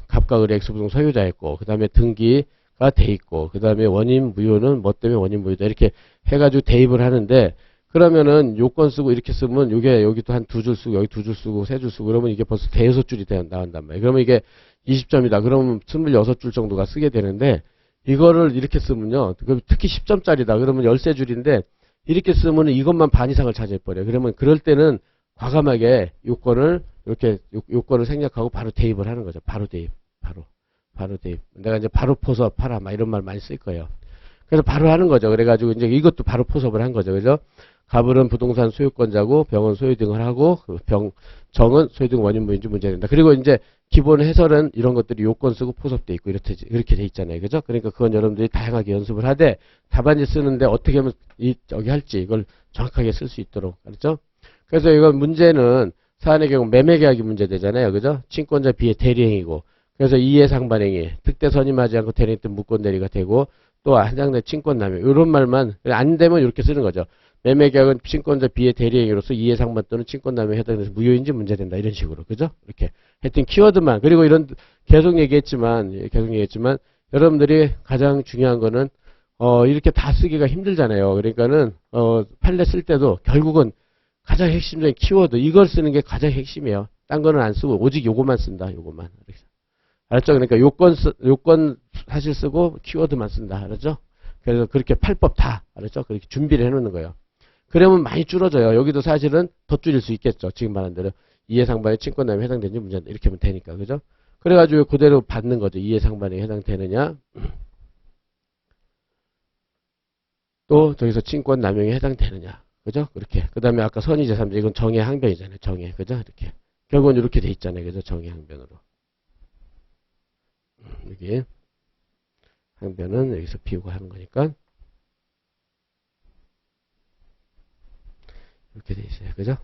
A: 갑과 을의 X부동 소유자였고 그 다음에 등기가 돼 있고 그 다음에 원인 무효는 뭐 때문에 원인 무효다 이렇게 해가지고 대입을 하는데 그러면은 요건 쓰고 이렇게 쓰면 요게 여기도 한 두 줄 쓰고 여기 두 줄 쓰고 세 줄 쓰고 그러면 이게 벌써 대여섯 줄이 나온단 말이에요. 그러면 이게 20점이다. 그러면 26줄 정도가 쓰게 되는데 이거를 이렇게 쓰면요. 특히 10점짜리다. 그러면 13줄인데 이렇게 쓰면 이것만 반 이상을 차지해버려요. 그러면 그럴 때는 과감하게 요건을 이렇게 요건을 생략하고 바로 대입을 하는 거죠. 바로 대입. 바로. 바로 대입. 내가 이제 바로 포섭하라, 막 이런 말 많이 쓸 거예요. 그래서 바로 하는 거죠. 그래가지고 이제 이것도 바로 포섭을 한 거죠. 그죠? 갑을은 부동산 소유권자고 병은 소유 등을 하고 정은 소유 등 원인 무인지 문제가 된다. 그리고 이제 기본 해설은 이런 것들이 요건 쓰고 포섭돼 있고 이렇게 돼 있잖아요. 그죠? 그러니까 그건 여러분들이 다양하게 연습을 하되 답안지 쓰는데 어떻게 하면 여기 할지 이걸 정확하게 쓸 수 있도록. 알았죠? 그래서 이건 문제는 사안의 경우 매매계약이 문제되잖아요. 그죠? 친권자 B의 대리행위고. 그래서 이해 상반행위, 특대 선임하지 않고 대리행 때 무권 대리가 되고 또 한 장 내 친권남용 이런 말만 안 되면 이렇게 쓰는 거죠. 매매계약은 친권자 B의 대리행위로서 이해 상반 또는 친권남용에 해당돼서 무효인지 문제된다. 이런 식으로. 그죠? 이렇게. 하여튼 키워드만. 그리고 이런 계속 얘기했지만 여러분들이 가장 중요한 거는 이렇게 다 쓰기가 힘들잖아요. 그러니까는 판례 쓸 때도 결국은 가장 핵심적인 키워드 이걸 쓰는 게 가장 핵심이에요. 딴 거는 안 쓰고 오직 요거만 쓴다. 요거만. 알았죠? 그러니까 요건 사실 쓰고 키워드만 쓴다. 알았죠? 그래서 그렇게 팔법 다 알았죠? 그렇게 준비를 해 놓는 거예요. 그러면 많이 줄어져요. 여기도 사실은 더 줄일 수 있겠죠. 지금 말한 대로 이해상반에 친권남용에 해당되는지 문제다. 이렇게 하면 되니까. 그죠? 그래가지고 그대로 받는 거죠. 이해상반에 해당되느냐. 또 저기서 친권남용에 해당되느냐. 그죠? 그렇게. 그 다음에 아까 선의제3자 이건 정의 항변이잖아요. 정의. 그죠? 이렇게. 결국은 이렇게 돼 있잖아요. 그죠? 정의 항변으로. 여기 항변은 여기서 비우고 하는 거니까 이렇게 돼 있어요. 그죠?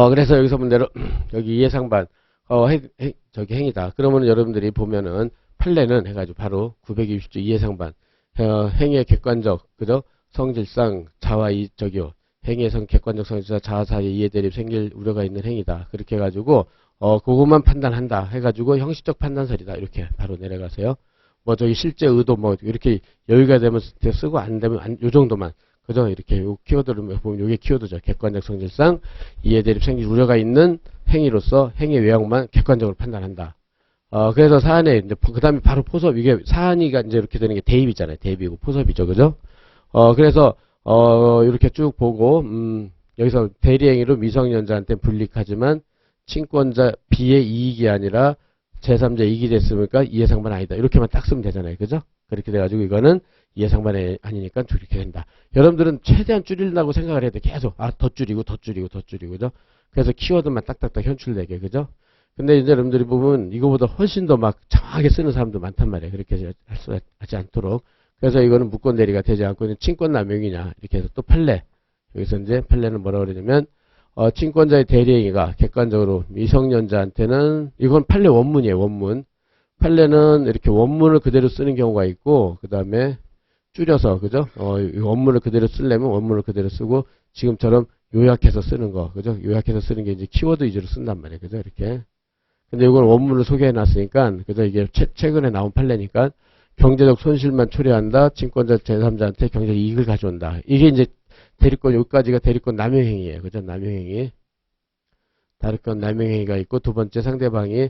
A: 그래서 여기서 문제로 여기 이해상반 저기 행위다. 그러면 여러분들이 보면은 판례는 해가지고 바로 920조 이해상반 행위의 객관적 그죠? 성질상 자와 저기요 행위의 객관적 성질상 자와 사이에 이해대립 생길 우려가 있는 행위다. 그렇게 해가지고 그것만 판단한다 해가지고 형식적 판단설이다. 이렇게 바로 내려가세요. 뭐 저기 실제 의도 뭐 이렇게 여유가 되면 쓰고 안 되면 요 정도만. 그죠? 이렇게 요 키워드를 보면 요게 키워드죠. 객관적 성질상 이해대립 생길 우려가 있는 행위로서 행위 외형만 객관적으로 판단한다. 그래서 사안에 이제 그 다음에 바로 포섭 이게 사안이가 이제 이렇게 되는 게 대입이잖아요. 대입이고 포섭이죠. 그죠? 그래서 이렇게 쭉 보고 여기서 대리행위로 미성년자한테 불이익하지만 친권자 B의 이익이 아니라 제3자 이익이 됐으니까 이해상반 아니다. 이렇게만 딱 쓰면 되잖아요. 그죠? 그렇게 돼가지고 이거는 이해상반이 아니니까 이렇게 된다. 여러분들은 최대한 줄이려고 생각을 해야 돼. 계속 더 줄이고 그죠? 그래서 키워드만 딱딱딱 현출되게. 그죠? 근데 이제 여러분들이 보면 이거보다 훨씬 더 막 정확하게 쓰는 사람도 많단 말이에요. 그렇게 하지 않도록. 그래서 이거는 무권 대리가 되지 않고 있는 친권 남용이냐 이렇게 해서 또 판례. 여기서 이제 판례는 뭐라고 그러냐면 친권자의 대리행위가 객관적으로 미성년자한테는 이건 판례 원문이에요. 원문. 판례는 이렇게 원문을 그대로 쓰는 경우가 있고 그 다음에 줄여서 그죠? 원문을 그대로 쓰려면 원문을 그대로 쓰고 지금처럼 요약해서 쓰는 거 그죠? 요약해서 쓰는 게 이제 키워드 위주로 쓴단 말이에요. 그죠? 이렇게. 근데 이건 원문을 소개해 놨으니까 그죠? 이게 최근에 나온 판례니까 경제적 손실만 초래한다. 친권자 제3자한테 경제적 이익을 가져온다. 이게 이제 대리권 여기까지가 대리권 남용행위예요. 그죠? 남용행위. 대리권 남용행위가 있고 두 번째 상대방이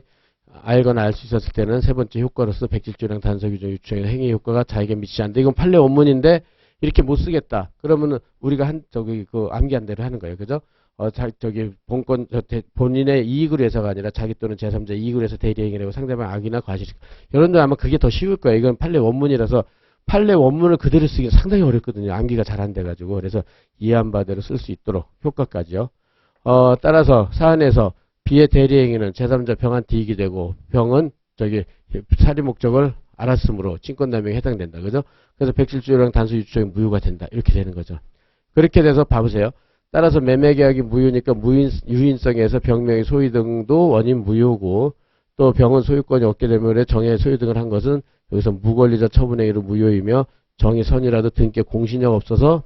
A: 알거나 알 수 있었을 때는 세 번째 효과로서 백질주량 단서 규정 유추행 행위 효과가 자에게 미치지 않는다. 이건 판례 원문인데 이렇게 못 쓰겠다. 그러면은 우리가 암기한 대로 하는 거예요. 그죠? 본인의 이익으로 해서가 아니라 자기 또는 제3자 이익으로 해서 대리행위라고 상대방 악이나 과실. 여러분들 아마 그게 더 쉬울 거예요. 이건 판례 원문이라서 판례 원문을 그대로 쓰기 상당히 어렵거든요. 암기가 잘 안 돼가지고. 그래서 이해한 바대로 쓸 수 있도록 효과까지요. 따라서 사안에서 B의 대리행위는 제3자 병한테 이익이 되고 병은 살인 목적을 알았으므로 친권남용에 해당된다. 그죠? 그래서 백질주랑 단수 유추적인 무효가 된다. 이렇게 되는 거죠. 그렇게 돼서 봐보세요. 따라서 매매계약이 무효니까 유인성에서 병명의 소유 등도 원인 무효고 또 병은 소유권이 없게 되면 정의 소유 등을 한 것은 여기서 무권리자 처분행위로 무효이며 정의 선이라도 등께 공신력 없어서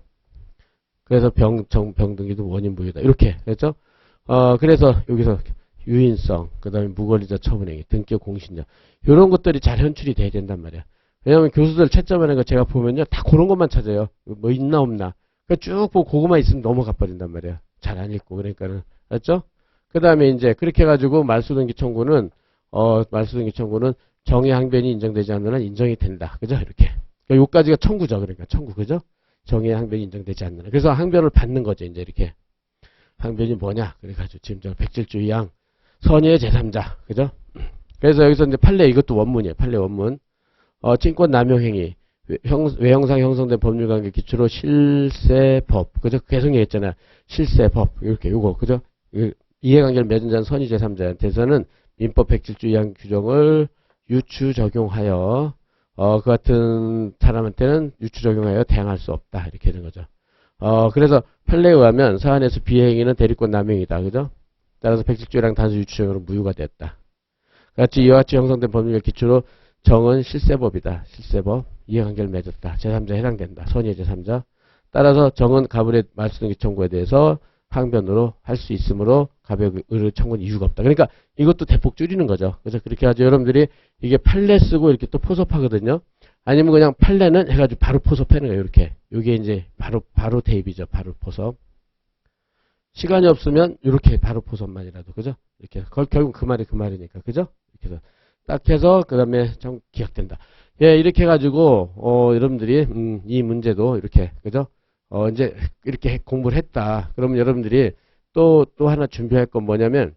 A: 그래서 병등기도 원인 무효다. 이렇게 됐죠? 그래서 여기서 유인성, 그 다음에 무권리자 처분행위, 등기 공신력 이런 것들이 잘 현출이 돼야 된단 말이야. 왜냐하면 교수들 채점하는 거 제가 보면요 다 그런 것만 찾아요. 뭐 있나 없나. 그러니까 쭉 보고 그거만 있으면 넘어가 버린단 말이야. 잘 안 읽고 그러니까는 알았죠? 그 다음에 이제 그렇게 해가지고 말소등기 청구는 정의 항변이 인정되지 않는 한 인정이 된다. 그죠? 이렇게. 그러니까 요까지가 청구죠. 그러니까 청구 그죠? 정의 항변이 인정되지 않는 한. 그래서 항변을 받는 거죠. 이제 이렇게. 항변이 뭐냐? 그래가지고 지금 저 백질주의 양 선의의 제3자. 그죠? 그래서 여기서 이제 판례 이것도 원문이에요. 판례 원문. 친권 남용 행위. 외형상 형성된 법률관계 기초로 실세법. 그죠? 계속 얘기했잖아요. 실세법. 이렇게 요거. 그죠? 이해관계를 맺은 자는 선의 제3자한테서는 민법 107조 2항 규정을 유추 적용하여 그 같은 사람한테는 유추 적용하여 대항할 수 없다. 이렇게 되는 거죠. 그래서 판례에 의하면 사안에서 비행위는 대리권 남용이다. 그죠? 따라서 107조 1항 단수 유추 적용으로 무효가 됐다. 같이 이와 같이 형성된 법률 기초로 정은 실세법이다. 실세법. 이해관계를 맺었다. 제3자에 해당된다. 선의 제3자. 따라서 정은 갑을의 말소등기 청구에 대해서 항변으로 할 수 있으므로 갑의 의뢰 청구는 이유가 없다. 그러니까 이것도 대폭 줄이는 거죠. 그래서 그렇게 해가지고 여러분들이 이게 판례 쓰고 이렇게 또 포섭하거든요. 아니면 그냥 판례는 해가지고 바로 포섭하는 거예요. 이렇게. 이게 이제 바로 대입이죠. 바로 포섭. 시간이 없으면 이렇게 바로 포섭만이라도. 그죠? 이렇게. 결국 그 말이 그 말이니까. 그죠? 이렇게 해서 딱 해서 그 다음에 정 기각된다. 예, 이렇게 해가지고 여러분들이 이 문제도 이렇게. 그죠? 이제 이렇게 공부를 했다. 그러면 여러분들이 또 하나 준비할 건 뭐냐면,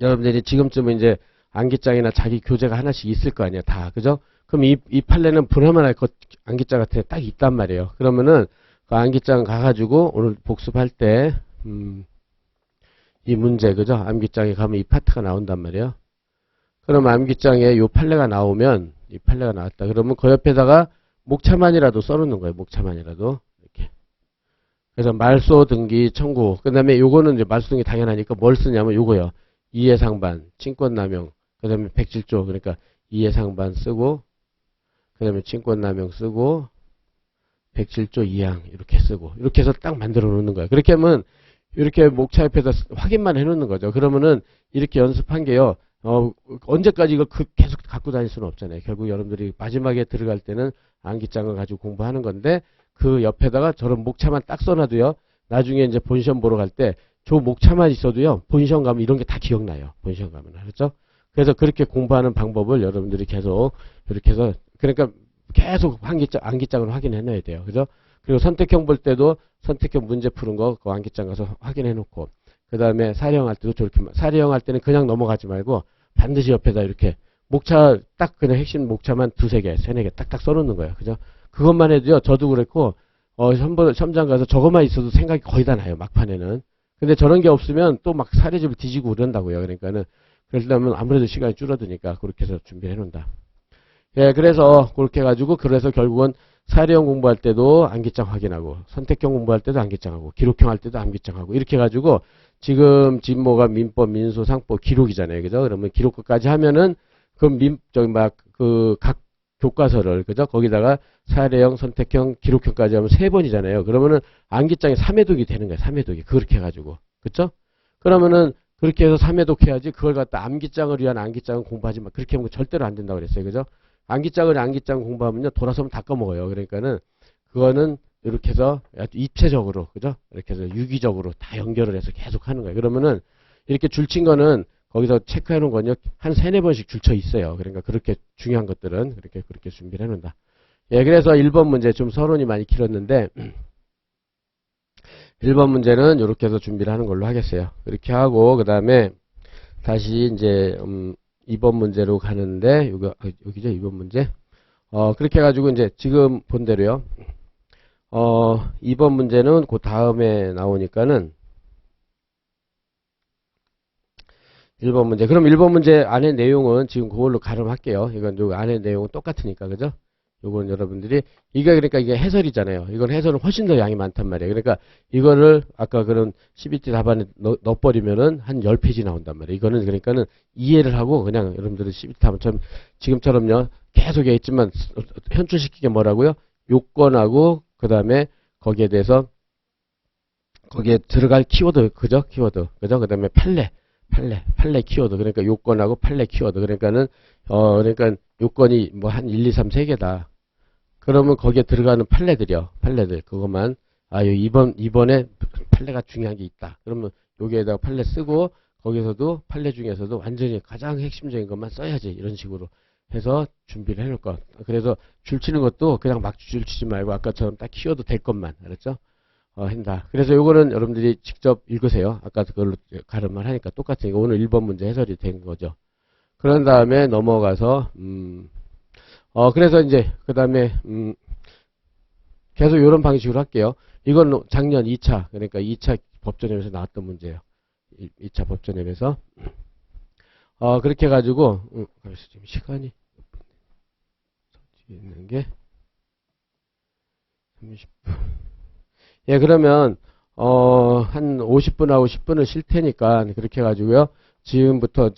A: 여러분들이 지금쯤은 이제 암기장이나 자기 교재가 하나씩 있을 거 아니에요. 다. 그죠? 그럼 이 판례는 불화만할 것 암기장 같은 게 딱 있단 말이에요. 그러면은 그 암기장 가가지고 오늘 복습할 때, 이 문제, 그죠? 암기장에 가면 이 파트가 나온단 말이에요. 그럼 암기장에 요 판례가 나오면, 이 판례가 나왔다. 그러면 그 옆에다가 목차만이라도 써놓는 거예요. 목차만이라도. 그래서 말소 등기 청구. 그 다음에 요거는 이제 말소 등기 당연하니까 뭘 쓰냐면 요거요. 이해상반, 친권남용. 그 다음에 107조. 그러니까 이해상반 쓰고, 그 다음에 친권남용 쓰고, 107조 2항 이렇게 쓰고. 이렇게 해서 딱 만들어 놓는 거예요. 그렇게 하면 이렇게 목차 옆에다 확인만 해 놓는 거죠. 그러면은 이렇게 연습한 게요. 언제까지 이걸 계속 갖고 다닐 수는 없잖아요. 결국 여러분들이 마지막에 들어갈 때는 암기장을 가지고 공부하는 건데, 그 옆에다가 저런 목차만 딱 써놔도요. 나중에 이제 본시험 보러 갈 때 저 목차만 있어도요. 본시험 가면 이런 게 다 기억나요. 본시험 가면. 알았죠? 그래서 그렇게 공부하는 방법을 여러분들이 계속 이렇게 해서 그러니까 계속 암기장을 확인해 놔야 돼요. 그죠? 그리고 선택형 볼 때도 선택형 문제 푸는 거 그 암기장 가서 확인해 놓고 그 다음에 사례형 할 때도 저렇게 사례형 할 때는 그냥 넘어가지 말고 반드시 옆에다 이렇게 목차 딱 그냥 핵심 목차만 두세 개, 세네 개 딱딱 써놓는 거예요. 그죠? 그것만 해도요, 저도 그랬고, 시험장 가서 저것만 있어도 생각이 거의 다 나요, 막판에는. 근데 저런 게 없으면 또 막 사례집을 뒤지고 그런다고요. 그러니까는, 그러려면 아무래도 시간이 줄어드니까 그렇게 해서 준비를 해놓는다. 예, 그래서 그렇게 해가지고, 그래서 결국은 사례형 공부할 때도 암기장 확인하고, 선택형 공부할 때도 암기장하고, 기록형 할 때도 암기장하고, 이렇게 해가지고, 지금 진모가 민법, 민소, 상법, 기록이잖아요. 그죠? 그러면 기록까지 하면은, 각 교과서를, 그죠? 거기다가 사례형, 선택형, 기록형까지 하면 3번이잖아요. 그러면은 암기장에 3회독이 되는 거예요. 3회독이. 그렇게 해가지고. 그쵸? 그러면은 그렇게 해서 3회독 해야지 그걸 갖다 암기장을 위한 암기장은 공부하지 마. 그렇게 하면 절대로 안 된다고 그랬어요. 그죠? 암기장 공부하면요. 돌아서면 다 까먹어요. 그러니까는 그거는 이렇게 해서 입체적으로, 그죠? 이렇게 해서 유기적으로 다 연결을 해서 계속 하는 거예요. 그러면은 이렇게 줄친 거는 거기서 체크해 놓은 건요, 한 3-4번씩 줄쳐 있어요. 그러니까 그렇게 중요한 것들은 그렇게 준비를 해 놓는다. 예, 그래서 1번 문제 좀 서론이 많이 길었는데, 1번 문제는 이렇게 해서 준비를 하는 걸로 하겠어요. 이렇게 하고, 그 다음에 다시 이제, 2번 문제로 가는데, 여기죠, 2번 문제. 그렇게 해가지고 이제 지금 본 대로요. 2번 문제는 그 다음에 나오니까는, 1번 문제. 그럼 1번 문제 안에 내용은 지금 그걸로 가름할게요. 이건 요 안에 내용은 똑같으니까, 그죠? 요건 여러분들이, 그러니까 이게 해설이잖아요. 이건 해설은 훨씬 더 양이 많단 말이에요. 그러니까 이거를 아까 그런 12지 답안에 넣어버리면은 한 10페이지 나온단 말이에요. 이거는 그러니까는 이해를 하고 그냥 여러분들은 12지 답안처럼 지금처럼요. 계속 했지만 현출시키게 뭐라고요? 요건하고 그 다음에 거기에 대해서 거기에 들어갈 키워드, 그죠? 키워드. 그죠? 그 다음에 판례 키워드. 그러니까 요건하고 판례 키워드. 그러니까는, 그러니까 요건이 뭐 한 1, 2, 3, 3개다. 그러면 거기에 들어가는 판례들이요. 판례들. 그것만. 이번에 판례가 중요한 게 있다. 그러면 여기에다가 판례 쓰고, 거기서도 판례 중에서도 완전히 가장 핵심적인 것만 써야지. 이런 식으로 해서 준비를 해놓을 것. 그래서 줄치는 것도 그냥 막 줄치지 말고 아까처럼 딱 키워드 될 것만. 알았죠? 한다. 그래서 요거는 여러분들이 직접 읽으세요. 아까 그걸로 가름만 하니까 똑같으니까 오늘 1번 문제 해설이 된 거죠. 그런 다음에 넘어가서, 그래서 이제, 그 다음에, 계속 이런 방식으로 할게요. 이건 작년 2차, 그러니까 2차 법전형에서 나왔던 문제예요. 2차 법전형에서. 그렇게 해가지고, 지금 시간이, 있는 게, 30분. 예, 그러면, 한 50분하고 10분을 쉴 테니까, 그렇게 해가지고요. 지금부터,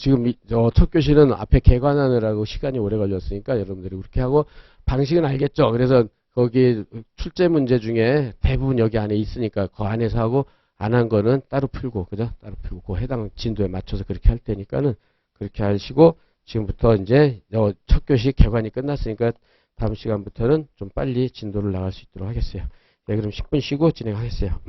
A: 첫 교시는 앞에 개관하느라고 시간이 오래 걸렸으니까, 여러분들이 그렇게 하고, 방식은 알겠죠? 그래서, 거기 출제 문제 중에 대부분 여기 안에 있으니까, 그 안에서 하고, 안 한 거는 따로 풀고, 그죠? 따로 풀고, 그 해당 진도에 맞춰서 그렇게 할 테니까는, 그렇게 하시고, 지금부터 이제, 첫 교시 개관이 끝났으니까, 다음 시간부터는 좀 빨리 진도를 나갈 수 있도록 하겠어요. 네, 그럼 10분 쉬고 진행하겠어요.